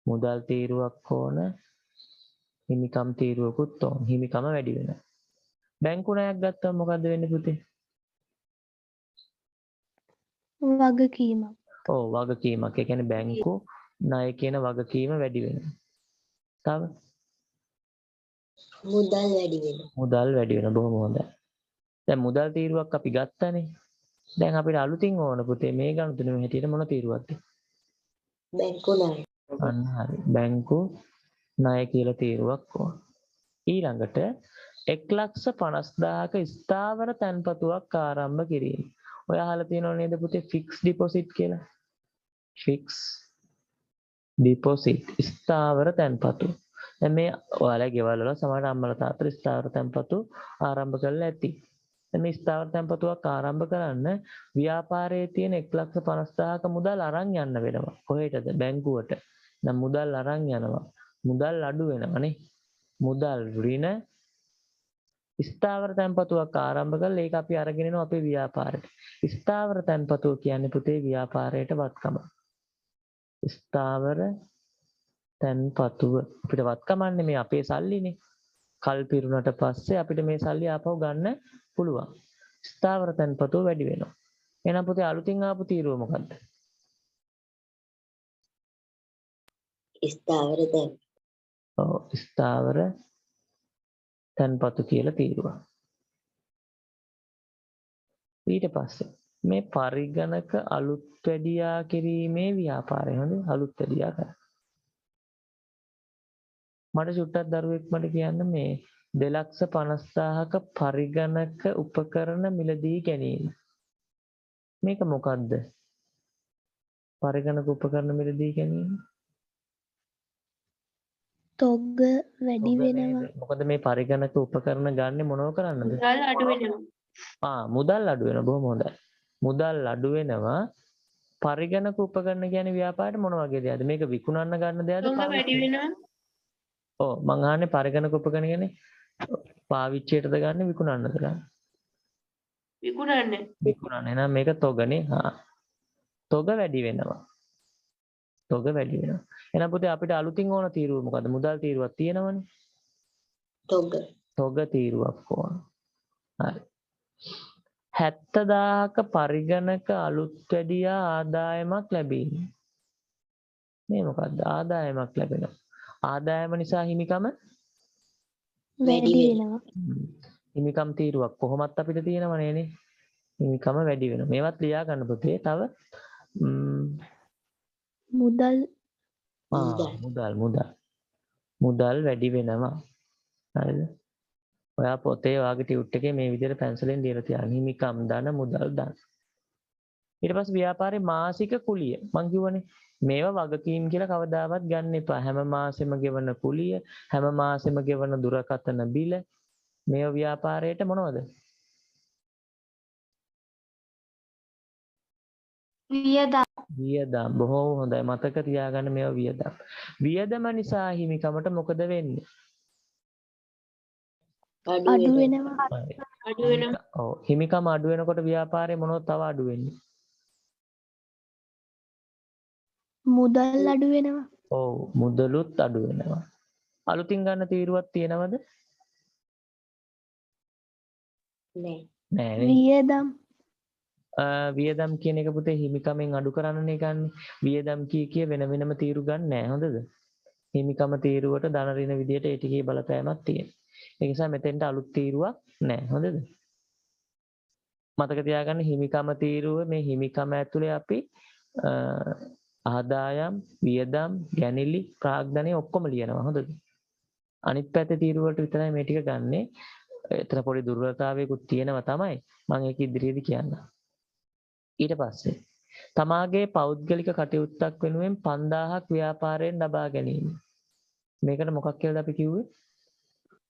මුදල් තීරුවක් ඕන, හිමිකම් තීරුවකුත් ඕන. හිමිකම වැඩි වෙනවා. බැංකු ණයක් ගත්තම මොකද්ද වෙන්නේ පුතේ? වගකීමක්. ඔව් වගකීමක්. ඒ කියන්නේ බැංකු ණය කියන වගකීම වැඩි වෙනවා. තව මුදල් වැඩි වෙනවා. මුදල් වැඩි වෙනවා. බොහොම හොඳයි. දැන් මුදල් තීරුවක් අපි ගත්තනේ. දැන් අපිට අලුතින් ඕන පුතේ මේ ගනුදෙනුවේ හැටියට මොන තීරුවක්ද? බැංකු ණය. අන්න හරි. බැංකු ණය කියලා තීරුවක් ඕන. ඊළඟට 1,50,000ක ස්ථාවර තැන්පතුවක් ආරම්භ කිරීම. ඔය අහලා තියෙනව නේද පුතේ ෆික්ස් ඩිපොසිට් කියලා? ෆික්ස් ඩිපොසිට් ස්ථාවර තැන්පතු. දැන් මේ ඔයාලා ගෙවල් වල සමහර අම්මලා තාත්තලා ස්ථාවර තැන්පතු ආරම්භ කරලා ඇති. දැන් මේ ස්ථාවර තැන්පතුවක් ආරම්භ කරන්න ව්‍යාපාරයේ තියෙන 1,50,000ක මුදල් අරන් යන්න වෙනවා. කොහෙටද? බැංකුවට. දැන් මුදල් අරන් යනවා. මුදල් අඩු වෙනවනේ. මුදල් ඍණ ස්ථාවර තැන්පතුවක් ආරම්භ කරලා ඒක අපි අරගෙන යනවා අපේ ව්‍යාපාරයට. ස්ථාවර තැන්පතුව කියන්නේ පුතේ ව්‍යාපාරයට වත්කම. ස්ථාවර තැන්පතුව අපිට වත්කමන්නේ මේ අපේ සල්ලිනේ. කල් පිරුණට පස්සේ අපිට මේ සල්ලි ආපහු ගන්න පුළුවන්. ස්ථාවර තැන්පතුව වැඩි වෙනවා. එහෙනම් පුතේ අලුතින් ආපු තීරුව මොකද්ද? ස්ථාවර දැන් ඔව් ස්ථාවර තැන්පතු කියලා තීරුවක්. ඊට පස්සේ මේ පරිගණක අලුත්වැඩියා කිරීමේ ව්‍යාපාරය හොඳ අලුත්වැඩියා කරා. මට චුට්ටක් දරුවෙක් මට කියන්න මේ 2,50,000ක පරිගණක උපකරණ මිලදී ගැනීම. මේක මොකද්ද? පරිගණක උපකරණ මිලදී ගැනීම. තොග වැඩි වෙනවා. මොකද මේ පරිගණක උපකරණ ගන්න මොනව කරන්නද? මුදල් අඩු වෙනවා. මුදල් අඩු වෙනවා. බොහොම හොඳයි. මුදල් අඩු වෙනවා. පරිගණක උපකරණ කියන්නේ ව්‍යාපාරයට මොන වගේ දෙයක්ද? මේක විකුණන්න ගන්න දෙයක්ද? තොග වැඩි වෙනවා. ඔව් මං අහන්නේ පරිගණක උපකරණ කියන්නේ පාවිච්චියටද ගන්න විකුණන්නද ගන්න? විකුණන්නේ. විකුණන්න. එහෙනම් මේක තොගනේ. තොග වැඩි වෙනවා. තොග වැඩි වෙනවා. එහෙනම් පුතේ අපිට අලුතින් ඕන තීරුව මොකද්ද? මුදල් තීරුවක් තියෙනවනේ. තොග තොග තීරුවක් ඕන. හරි. 70,000ක පරිගණක අලුත්වැඩියා ආදායමක් ලැබීම. මේ මොකද්ද? ආදායමක් ලැබෙනවා. ආදායම නිසා හිමිකම වැඩි වෙනවා. හිමිකම් තීරුවක් කොහොමත් අපිට තියෙනවනේ නේ. හිමිකම වැඩි වෙනවා. මේවත් ලියා ගන්න පුතේ. තව මුදල් මුදල් වැඩි වෙනවා. හරිද? ඔයා පොතේ වාගේ ටියුට් එකේ මේ විදිහට පැන්සලෙන් ලියලා තියන්න. හිමිකම් ධන මුදල් ධන. ඊට පස්සේ ව්‍යාපාරේ මාසික කුලිය. මං කිව්වනේ මේවා වගකීම් කියලා කවදාවත් ගන්න එපා. හැම මාසෙම ගෙවන කුලිය, හැම මාසෙම ගෙවන දුරකථන බිල මේවා ව්‍යාපාරයට මොනවද? වියදම්. බොහොම හොඳයි. මතක තියාගන්න මේවා වියදම්. වියදම නිසා හිමිකමට මොකද වෙන්නේ? අඩු වෙනවා. අඩු වෙනවා. ඔව් හිමිකම අඩු වෙනකොට ව්‍යාපාරේ මොනවද තව අඩු වෙන්නේ? මුදල් අඩු වෙනවා. ඔව් මුදලුත් අඩු වෙනවා. අලුතින් ගන්න තීරුවක් තියෙනවද? නෑ. නෑනේ. වියදම් වියදම් කියන එක පුතේ හිමිකමෙන් අඩු කරන්නනේ ගන්න. වියදම් කිය වෙන වෙනම තීරු ගන්න නෑ හොඳද? හිමිකම තීරුවට ධන ඍණ විදියට ඒ ටිකේ බලපෑමක් තියෙනවා. ඒ නිසා මෙතෙන්ට අලුත් තීරුවක් නෑ හොඳද? මතක තියාගන්න හිමිකම තීරුව මේ හිමිකම ඇතුලේ අපි ආදායම්, වියදම්, ගැනිලි, ප්‍රාග්ධනය ඔක්කොම ලියනවා හොඳද? අනිත් පැත්තේ තීරුව වලට විතරයි මේ ටික ගන්නෙ. එතන පොඩි දුර්වලතාවයකුත් තියෙනවා තමයි. මම ඒක ඉදිරියේදී කියන්නම්. ඊට පස්සේ තමාගේ පෞද්ගලික කටයුත්තක් වෙනුවෙන් 5000ක් ව්‍යාපාරයෙන් ලබා ගැනීම. මේකට මොකක් කියලාද අපි කිව්වේ?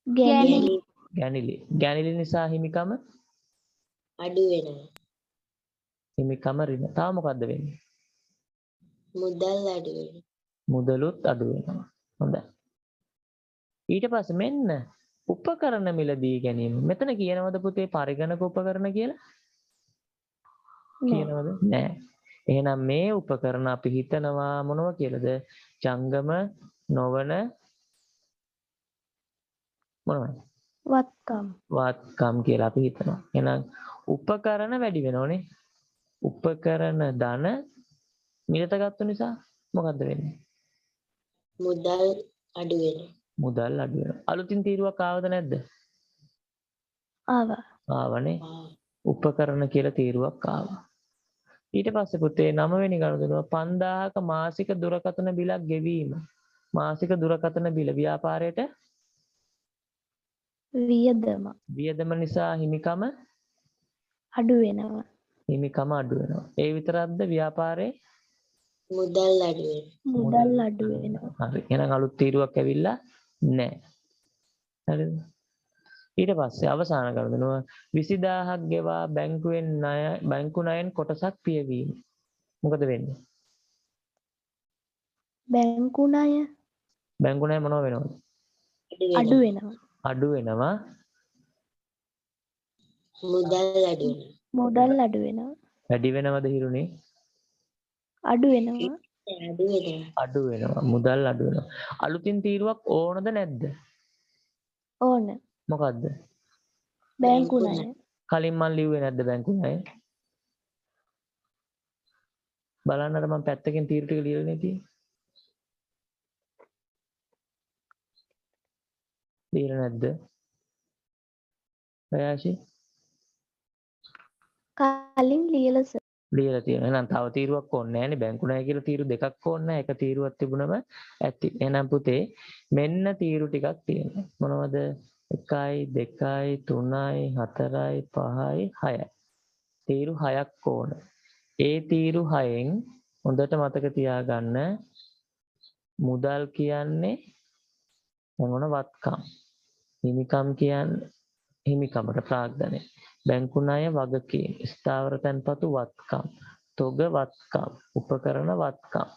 ගැනීම ගැනිලි. ගැනිලි නිසා හිමිකම අඩු වෙනවා. හිමිකම ඍණ. තව මොකද්ද වෙන්නේ? මුදල් අඩු වෙනවා. මුදලුත් අඩු වෙනවා. හොඳයි. ඊට පස්සේ මෙන්න උපකරණ මිලදී ගැනීම. මෙතන කියනවද පුතේ පරිගණක උපකරණ කියලා? කියනවද? නෑ. එහෙනම් මේ උපකරණ අපි හිතනවා මොනවා කියලාද? ජංගම නොවන මොනවද? වත්කම් කියලා අපි හිතනවා. එහෙනම් උපකරණ වැඩි වෙනවනේ. උපකරණ ධන මිලට ගත්ත නිසා මොකද්ද වෙන්නේ? මුදල් අඩු වෙනවා. මුදල් අඩු වෙනවා. අලුතින් තීරුවක් ආවද නැද්ද? ආවා. ආවනේ. උපකරණ කියලා තීරුවක් ආවා. ඊට පස්සේ පුතේ 9 වෙනි ගනුදෙනුව 5000ක මාසික දුරකථන බිලක් ගෙවීම. මාසික දුරකථන බිල ව්‍යාපාරයට වියදම නිසා හිමිකම අඩු වෙනවා. හිමිකම අඩු වෙනවා. ඒ විතරක්ද ව්‍යාපාරේ මුදල් අඩු වෙනවා. හරි. එහෙනම් අලුත් තීරුවක් ඇවිල්ලා නැහැ. හරිද? ඊට පස්සේ අවසාන ගනුදෙනුව 20000ක් ගෙවා බැංකු ණයෙන් කොටසක් පියවීම. මොකද වෙන්නේ? බැංකු ණය මොනව වෙනවද? අඩු වෙනවා. අඩු වෙනවා. මුදල් අඩු වෙනවා. වැඩි වෙනවද හිරුනේ? අඩු වෙනවා. අඩු වෙනවා. මුදල් අඩු වෙනවා. අලුතින් තීරුවක් ඕනද නැද්ද? ඕන. මොකද්ද? බැංකු ණය. කලින් මං ලිව්වේ නැද්ද බැංකු ණය? බලන්නට මම පැත්තකින් තීරු ටික ලියලා නේ තියෙන්නේ. ලියලා නැද්ද? ප්‍රයාශි කලින් ලියලා ලියලා තියෙනවා. එහෙනම් තව තීරුවක් ඕනේ නැහැනේ. බැංකු ණය කියලා තීරු දෙකක් ඕනේ නැහැ. එක තීරුවක් තිබුණම ඇති. එහෙනම් පුතේ මෙන්න තීරු ටිකක් තියෙනවා. මොනවද? 1යි 2යි 3යි 4යි 5යි 6යි. තීරු 6ක් ඕන. ඒ තීරු 6න් හොඳට මතක තියාගන්න මුදල් කියන්නේ මොන වත්කම්. හිමිකම් කියන්නේ හිමිකමට ප්‍රාග්ධනය. බැංකු ණය වගකීම්. ස්ථාවර තැන්පතු වත්කම්. තොග වත්කම්. උපකරණ වත්කම්.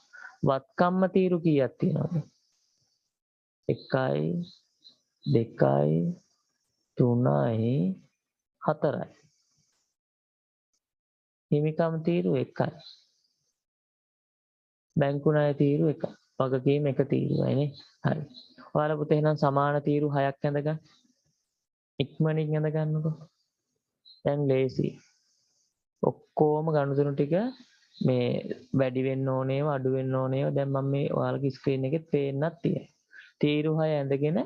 වත්කම්ම තීරු කීයක් තියෙනවද? 1යි 2යි 3යි 4යි. හිමිකම් තීරු 1යි. බැංකු ණය තීරු 1යි. වගකීම් 1 තීරුවයිනේ. හරි. ඔයාලා පුතේ එහෙනම් සමාන තීරු 6ක් ඇඳගන්න. ඉක්මනින් ඇඳ ගන්නකො. දැන් ලේසි. ඔක්කොම ගනුදෙනු ටික මේ වැඩි වෙන්න ඕනේව අඩු වෙන්න ඕනේව දැන් මම මේ ඔයාලගේ ස්ක්‍රීන් එකේ පේන්නත් තියෙනවා. තීරු 6 ඇඳගෙන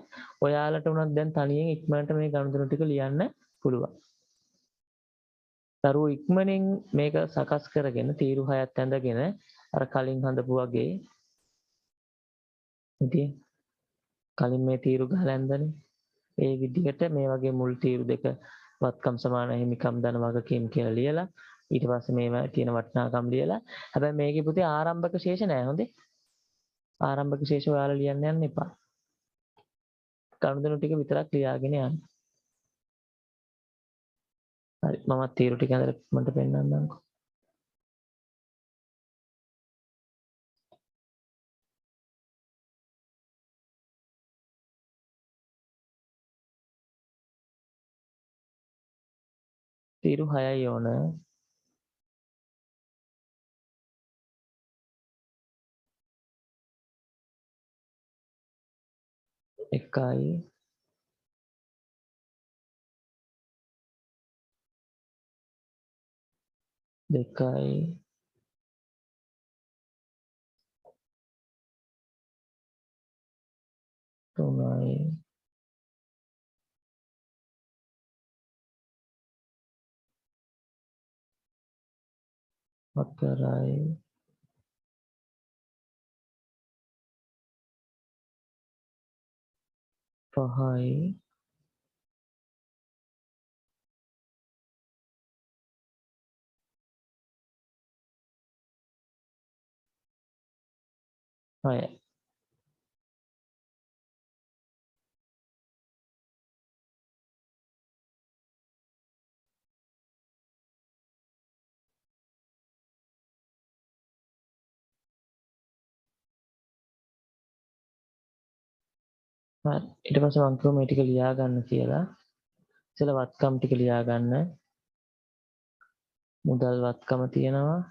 ඔයාලට උනත් දැන් තනියෙන් ඉක්මනට මේ ගනුදෙනු ටික ලියන්න පුළුවන්. දරුවෝ ඉක්මනින් මේක සකස් කරගෙන තීරු 6ත් ඇඳගෙන අර කලින් හඳපු වගේ ඉතින් කලින් මේ තීරු ගහලා ඇඳනේ. ඒ විදිහට මේ වගේ මුල් තීරු දෙක වත්කම් සමාන හිමිකම් ධන වගකීම් කියලා ලියලා ඊට පස්සේ මේවා තියෙන වටිනාකම් ලියලා හැබැයි මේකේ පුතේ ආරම්භක ශේෂ නැහැ හොඳේ. ආරම්භක ශේෂ ඔයාලා ලියන්න යන්න එපා. ගනුදෙනු ටික විතරක් ලියාගෙන යන්න. හරි මමත් තීරු ටික අතර මන්ට පෙන්නන්නම්කෝ. තීරු 6යි ඕන. එකයි දෙකයි තුනයි හතරයි පහයි හයයි. හරි. ඊට පස්සේ මම කිව්වා මේ ටික ලියා ගන්න කියලා. ඉතල වත්කම් ටික ලියා ගන්න. මුදල් වත්කම තියෙනවා.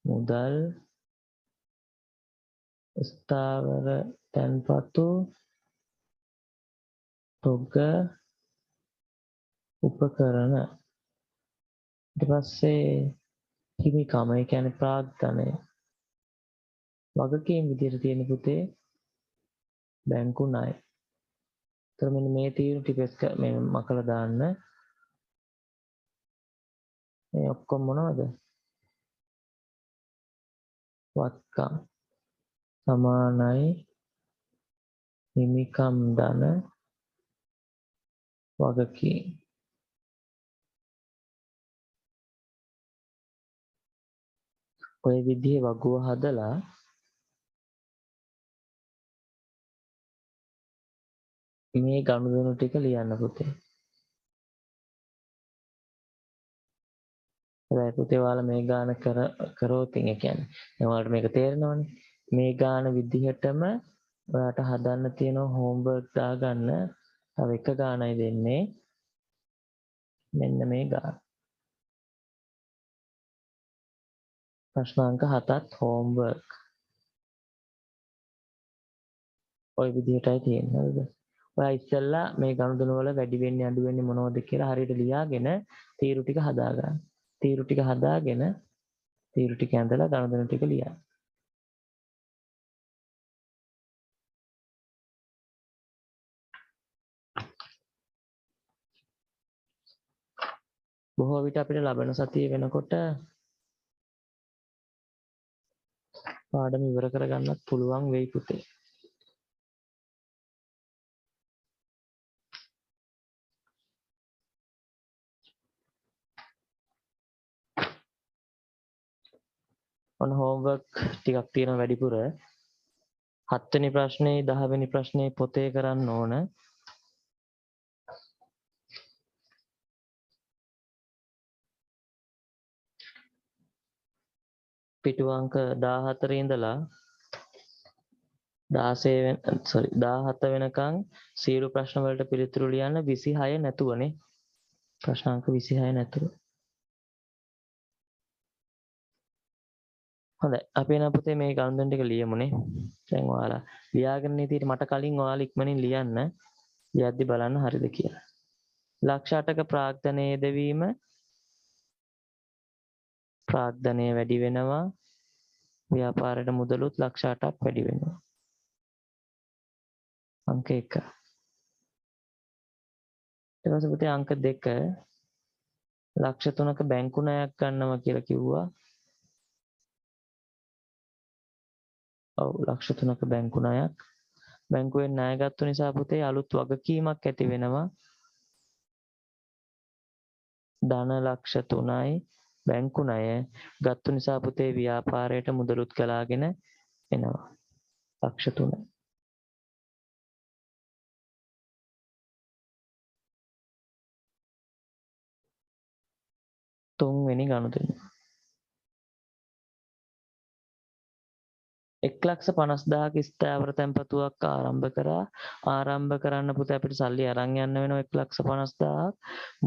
මුදල් ස්ථාවර තැන්පතු තොග උපකරණ. ඊට පස්සේ හිමිකම ඒ කියන්නේ ප්‍රාග්ධනය. වගකීම් විදියට තියෙන පුතේ බැංකු ණය. ඒතර මෙන්න මේ තීරු ටික මේ මකලා දාන්න. මේ ඔක්කොම මොනවද? වත්කම් සමානයි හිමිකම් ධන වගකීම්. ඔය විදිහේ වගුව හදලා මේ ගනුදෙනු ටික ලියන්න පුතේ. හැබැයි පුතේ ඔයාලා මේ ගාන කරොත් ඒ කියන්නේ දැන් ඔයාලට මේක තේරෙනවනේ. මේ ගාන විදිහටම ඔයාලට හදන්න තියෙන හෝම්වර්ක් දාගන්න තව එක ගානයි දෙන්නේ. මෙන්න මේ ගාන. ප්‍රශ්නාංක 7ත් හෝම්වර්ක්. ඔය විදිහටයි තියෙන්නේ. හරිද? ඔයා ඉස්සෙල්ලා මේ ගනුදෙනු වල වැඩි වෙන්නේ අඩු වෙන්නේ මොනවද කියලා හරියට ලියාගෙන තීරු ටික හදාගන්න. තීරු ටික හදාගෙන තීරු ටික ඇඳලා ගනුදෙනු ටික ලියන්න. බොහෝ විට අපිට ලබන සතිය වෙනකොට පාඩම ඉවර කරගන්නත් පුළුවන් වෙයි පුතේ. ඔන්න හෝම්වර්ක් ටිකක් තියෙනවා වැඩිපුර. 7 වෙනි ප්‍රශ්නේ 10 වෙනි ප්‍රශ්නේ පොතේ කරන්න ඕන. පිටු අංක 14 ඉඳලා 17 වෙනකන් සියලු ප්‍රශ්න වලට පිළිතුරු ලියන්න 26 නැතුවනේ. ප්‍රශ්නාංක 26 නැතුව. හොඳයි. අපි එන පුතේ මේ ගනුදෙනු ටික ලියමුනේ. දැන් ඔයාලා ලියාගෙන ඉතින් මට කලින් ඔයාලා ඉක්මනින් ලියන්න. ලියද්දි බලන්න හරිද කියලා. ලක්ෂ 8ක ප්‍රාග්ධනයේ යෙදවීම ප්‍රාග්ධනය වැඩි වෙනවා. ව්‍යාපාරයට මුදලුත් ලක්ෂ 8ක් වැඩි වෙනවා. අංක 1. ඊට පස්සේ පුතේ අංක 2 ලක්ෂ 3ක බැංකු ණයක් ගන්නවා කියලා කිව්වා. ඔව් ලක්ෂ 3ක බැංකු ණයක්. බැංකුවෙන් ණය ගත්තු නිසා පුතේ අලුත් වගකීමක් ඇති වෙනවා. ධන ලක්ෂ 3යි බැංකු ණය ගත්තු නිසා පුතේ ව්‍යාපාරයට මුදලුත් ගලාගෙන එනවා. ලක්ෂ 3. තුන්වෙනි ගනුදෙනු. 1,50,000ක ස්ථාවර තැන්පතුවක් ආරම්භ කරා. ආරම්භ කරන්න පුතේ අපිට සල්ලි අරන් යන්න වෙනවා 1,50,000ක්.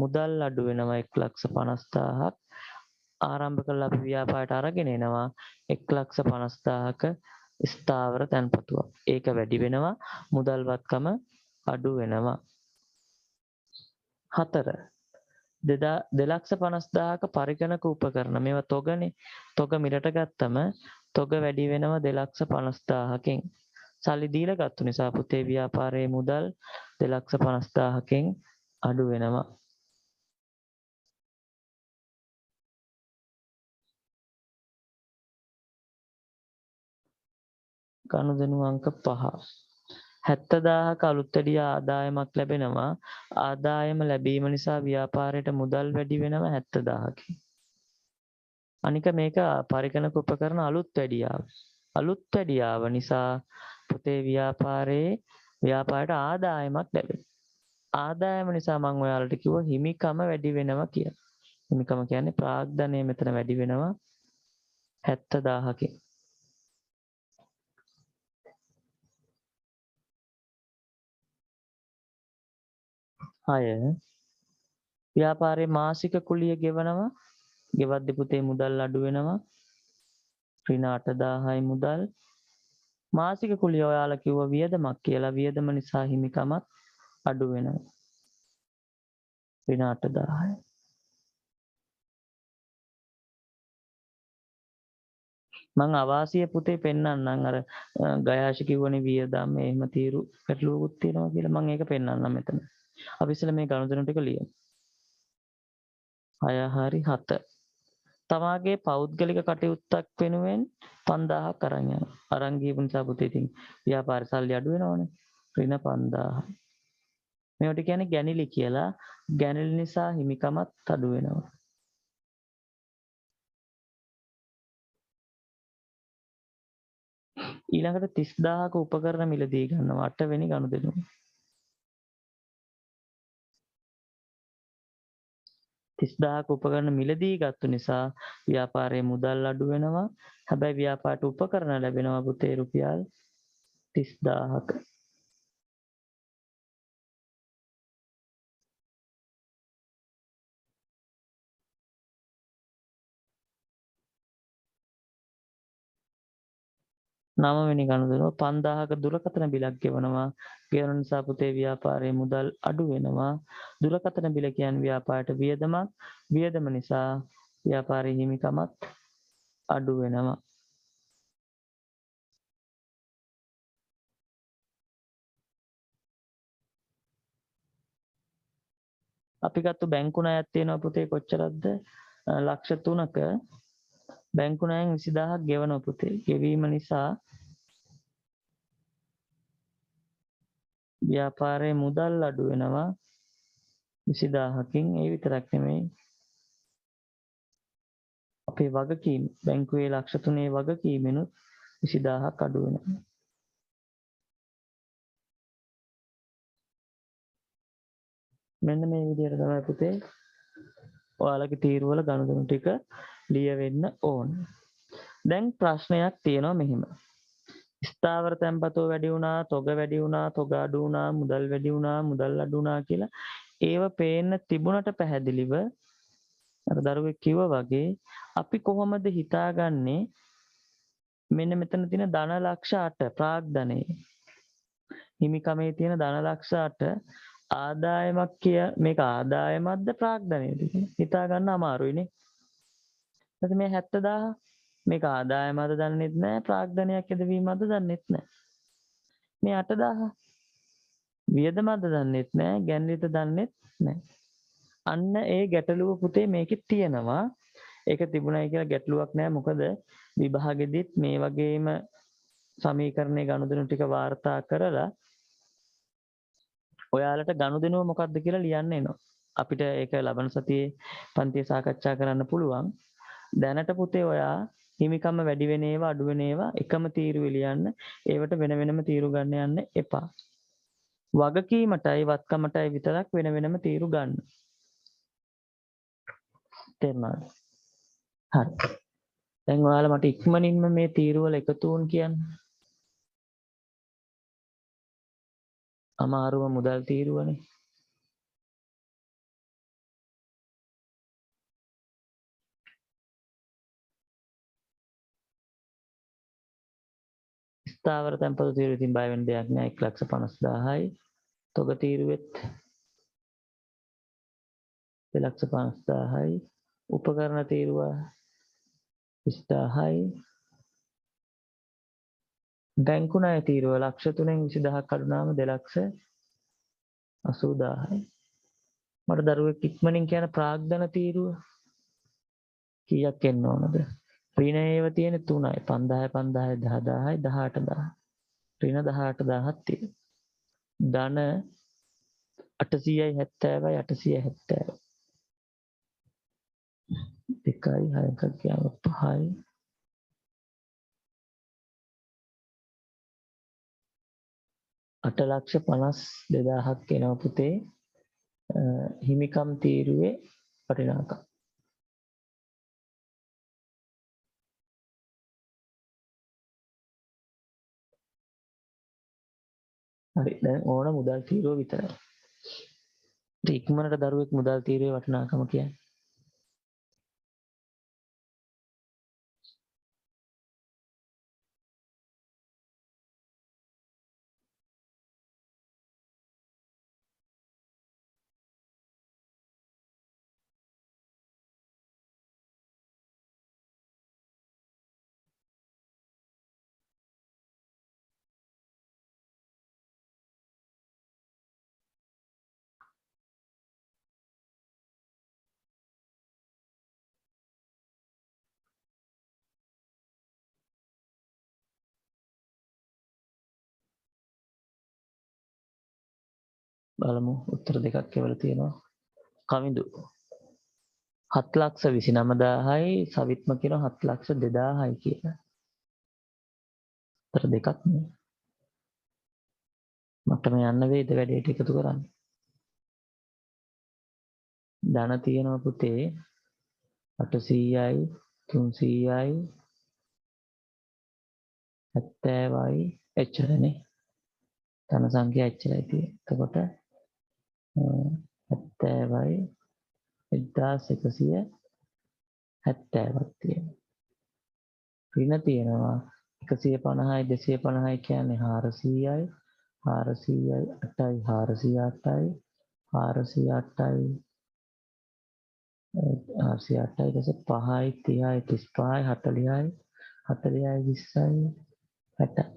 මුදල් අඩු වෙනවා 1,50,000ක්. ආරම්භ කළා අපි ව්‍යාපාරයට අරගෙන එනවා 1,50,000ක ස්ථාවර තැන්පතුවක්. ඒක වැඩි වෙනවා, මුදල්වත්කම අඩු වෙනවා. 4 2,50,000ක පරිගණක උපකරණ. මේවා තොගනේ. තොග මිලට ගත්තම තොග වැඩි වෙනවා 2,50,000කින්. සල්ලි දීලා ගත්තු නිසා පුතේ ව්‍යාපාරයේ මුදල් 2,50,000කින් අඩු වෙනවා. ගනුදෙනු අංක 5. 70,000ක අලුත් වැඩි ආදායමක් ලැබෙනවා. ආදායම ලැබීම නිසා ව්‍යාපාරයට මුදල් වැඩි වෙනවා 70,000කින්. අනික මේක පරිගණක උපකරණ අලුත් වැඩියාව. අලුත් වැඩියාව නිසා පුතේ ව්‍යාපාරයට ආදායමක් ලැබෙනවා. ආදායම නිසා මම ඔයාලට කිව්වා හිමිකම වැඩි වෙනවා කියලා. හිමිකම කියන්නේ ප්‍රාග්ධනය මෙතන වැඩි වෙනවා 70,000කින්. 6 ව්‍යාපාරයේ මාසික කුලිය ගෙවනවා. ගෙවද්දි පුතේ මුදල් අඩු වෙනවා. ඍණ 8,000යි මුදල්. මාසික කුලිය ඔයාලා කිව්වා වියදමක් කියලා. වියදම නිසා හිමිකමත් අඩු වෙනවා. ඍණ 8,000යි. මං අවාසිය පුතේ පෙන්නන්නම්. අර ගයාශ කිව්වනේ වියදම් එහෙම තීරු පැටලුවකුත් තියෙනවා කියලා. මං ඒක පෙන්නන්නම් මෙතන. අපි ඉස්සෙල්ලා මේ ගණුදෙනු ටික ලියමු. 6 හරි 7. තමාගේ පෞද්ගලික කටයුත්තක් වෙනුවෙන් 5,000ක් අරන් යනවා. අරන් ගියපු නිසා පුතේ ඉතින් ව්‍යාපාරේ සල්ලි අඩු වෙනවනේ. ඍණ 5,000. මේවට කියන්නේ ගැනිලි කියලා. ගැනිලි නිසා හිමිකමත් අඩු වෙනවා. ඊළඟට 30,000ක උපකරණ මිලදී ගන්නවා. 8 වෙනි ගනුදෙනුව. 30,000ක උපකරණ මිලදී ගත්තු නිසා ව්‍යාපාරයේ මුදල් අඩු වෙනවා. හැබැයි ව්‍යාපාරට උපකරණ ලැබෙනවා පුතේ රුපියල් 30,000ක. නවවෙනි ගනුදෙනුව 5,000ක දුරකථන බිලක් ගෙවනවා. ගෙවන නිසා පුතේ ව්‍යාපාරයේ මුදල් අඩු වෙනවා. දුරකථන බිල කියන්නේ ව්‍යාපාරයට වියදමක්. වියදම නිසා ව්‍යාපාරයේ හිමිකමත් අඩු වෙනවා. අපි ගත්ත බැංකු ණයක් තියෙනවා පුතේ කොච්චරද? ලක්ෂ 3ක බැංකු ණයෙන් 20,000ක් ගෙවනවා පුතේ. ගෙවීම නිසා ව්‍යාපාරයේ මුදල් අඩු වෙනවා 20,000කින්. ඒ විතරක් නෙමෙයි අපේ වගකීම් බැංකුවේ ලක්ෂ 3 වගකීමෙනුත් 20,000ක් අඩු වෙනවා. මෙන්න මේ විදිහට තමයි පුතේ ඔයාලගේ තීරුවල ගනුදෙනු ටික ලියවෙන්න ඕන. දැන් ප්‍රශ්නයක් තියෙනවා මෙහිම. ස්ථාවර තැන්පතෝ වැඩි වුණා, තොග වැඩි වුණා, තොග අඩු වුණා, මුදල් වැඩි වුණා, මුදල් අඩු වුණා කියලා ඒව පේන්න තිබුණට පැහැදිලිව අර දරුවෙක් කිව්වා වගේ අපි කොහොමද හිතාගන්නේ මෙන්න මෙතන තියෙන ධන ලක්ෂ 8 ප්‍රාග්ධනයේ හිමිකමේ තියෙන ධන ලක්ෂ 8 ආදායමක් මේක ආදායමක්ද ප්‍රාග්ධනයේද හිතා ගන්න අමාරුයිනේ. ඊට මේ 70,000 මේක ආදායමද දන්නෙත් නැහැ, ප්‍රාග්ධනයක් යදවීමද දන්නෙත් නැහැ. මේ 8,000 වියදමද දන්නෙත් නැහැ, ගැන්විත දන්නෙත් නැහැ. අන්න ඒ ගැටලුව පුතේ මේකෙත් තියෙනවා. ඒක තිබුණයි කියලා ගැටලුවක් නැහැ. මොකද විභාගෙදිත් මේ වගේම සමීකරණයේ ගනුදෙනු ටික වාර්තා කරලා ඔයාලට ගනුදෙනුව මොකක්ද කියලා ලියන්න එනවා. අපිට ඒක ලබන සතියේ පන්තියේ සාකච්ඡා කරන්න පුළුවන්. දැනට පුතේ ඔයා හිමිකම වැඩි වෙන ඒවා අඩු වෙන ඒවා එකම තීරුවේ ලියන්න. ඒවට වෙන වෙනම තීරු ගන්න යන්න එපා. වගකීමටයි වත්කමටයි විතරක් වෙන වෙනම තීරු ගන්න. තේරුණාද? හරි. දැන් ඔයාලා මට ඉක්මනින්ම මේ තීරුවල එකතු වුන් කියන්න. අමාරුම මුදල් තීරුවනේ. ස්ථාවර තැන්පතු තීරුව ඉතින් බය වෙන්න දෙයක් නෑ 1,50,000යි. තොග තීරුවෙත් 2,50,000යි. උපකරණ තීරුව 20,000යි. බැංකු ණය තීරුව ලක්ෂ 3න් 20,000ක් අඩු නාම 2,80,000යි. මට දරුවෙක් ඉක්මනින් කියන ප්‍රාග්ධන තීරුව කීයක් එන්න ඕනද? ඍණ ඒව තියෙන 3යි 5,000 5,000 10,000යි 18,000. ඍණ 18,000ක් තියෙනවා. ධන 800යි 70යි 870යි. 2යි 6ක් ගියාම 5යි. අට ලක්ෂ 52,000ක් එනවා පුතේ හිමිකම් තීරුවේ වටිනාකම. හරි දැන් ඕන මුදල් තීරුව විතරයි. ඉක්මනට දරුවෙක් මුදල් තීරුවේ වටිනාකම කියන්නේ. බලමු උත්තර දෙකක් කියලා තියෙනවා. කවිඳු 7,29,000යි සවිත්ම කියන 7,02,000යි කියලා. උත්තර දෙකක් නේ. මට මේ යන්න වේද වැඩේට එකතු කරන්න. ධන තියෙනවා පුතේ 800යි 300යි 70යි එච්චරනේ. ධන සංඛ්‍යා එච්චරයි තියෙන්නේ. එතකොට 70යි 1,170ක් තියෙනවා. ඍණ තියෙනවා 150යි 250යි කියන්නේ 400යි 400යි 8යි 408යි 408යි 408යි ඊට 5යි 30යි 35යි 40යි 40යි 20යි 60යි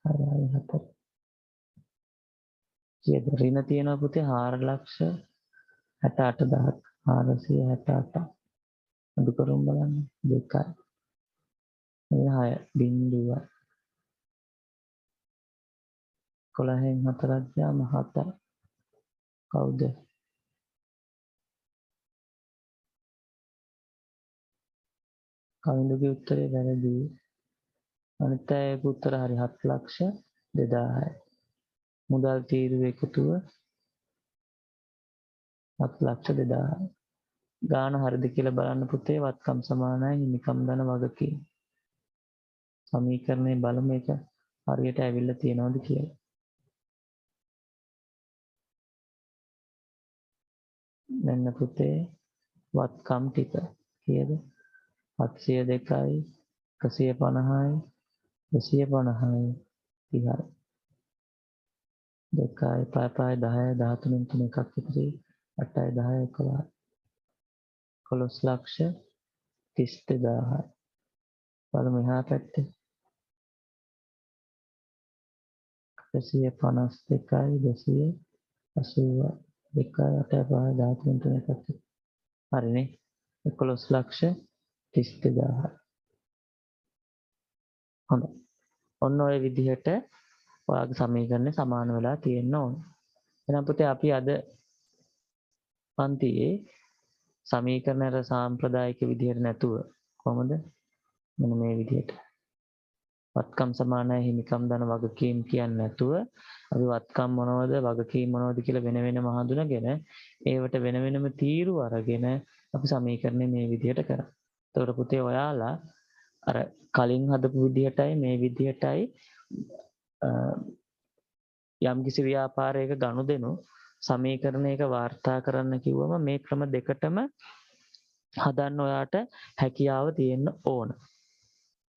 6යි 4 කීයද ඍණ තියෙනවා පුතේ 4,68,000ක් 468 අඩු කරුම් බලන්න 2යි මේ 6 බිංදුවයි 11න් 4ක් ගියාම 7යි කවුද කවිඳුගේ උත්තරේ වැරදි අනිත් අයගේ උත්තර හරි 7,02,000යි මුදල් තීරුවේ එකතුව 7,02,000යි ගාන හරිද කියලා බලන්න පුතේ වත්කම් සමානයි හිමිකම් ධන වගකීම් සමීකරණේ බලමු මේක හරියට ඇවිල්ලා තියෙනවද කියලා මෙන්න පුතේ වත්කම් ටික කීයද 702යි 150යි 250යි 30යි 2යි 5යි 10යි 13න් 3 එකක් ඉතිරි 8යි 10යි 11යි 11,32,000යි බලමු එහා පැත්තේ 152යි 280යි 2යි 8යි 5යි 13න් 3 එකක් හරිනේ 11,32,000යි හොඳයි ඔන්න ඔය විදිහට ඔයාගේ සමීකරණය සමාන වෙලා තියෙන්න ඕන එහෙනම් පුතේ අපි අද පන්තියේ සමීකරණය සාම්ප්‍රදායික විදිහට නැතුව කොහොමද මෙන්න මේ විදිහට වත්කම් සමානයි හිමිකම් ධන වගකීම් කියන්නේ නැතුව අපි වත්කම් මොනවද වගකීම් මොනවද කියලා වෙන වෙනම හඳුනගෙන ඒවට වෙන වෙනම තීරු අරගෙන අපි සමීකරණය මේ විදිහට කරා එතකොට පුතේ ඔයාලා අර කලින් හදපු විදිහටයි මේ විදිහටයි යම්කිසි ව්‍යාපාරයක ගනුදෙනු සමීකරණයක වාර්තා කරන්න කිව්වම මේ ක්‍රම දෙකටම හදන්න ඔයාට හැකියාව තියෙන්න ඕන.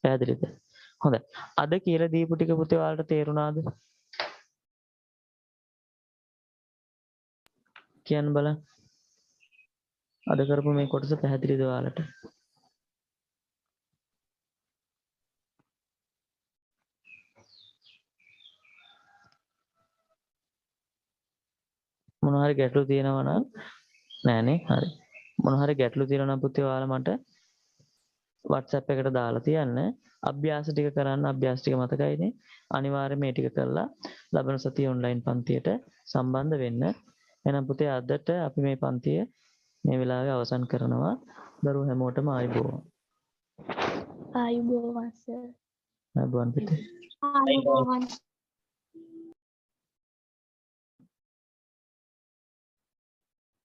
පැහැදිලිද? හොඳයි. අද කියලා දීපු ටික පුතේ ඔයාලට තේරුණාද? කියන්න බලන්න. අද කරපු මේ කොටස පැහැදිලිද ඔයාලට? මොන හරි ගැටලු තියෙනවා නම් නෑනේ. හරි. මොන හරි ගැටලු තියෙනවා නම් පුතේ ඔයාලා මට WhatsApp එකට දාලා තියන්න. අභ්‍යාස ටික කරන්න. අභ්‍යාස ටික මතකයිනේ. අනිවාර්යයෙන් මේ ටික කරලා ලබන සතිය ඔන්ලයින් පන්තියට සම්බන්ධ වෙන්න. එහෙනම් පුතේ අදට අපි මේ පන්තිය මේ වෙලාවේ අවසන් කරනවා. දරුවෝ හැමෝටම ආයුබෝවන්. ආයුබෝවන් සර්. ආයුබෝවන් පුතේ. ආයුබෝවන්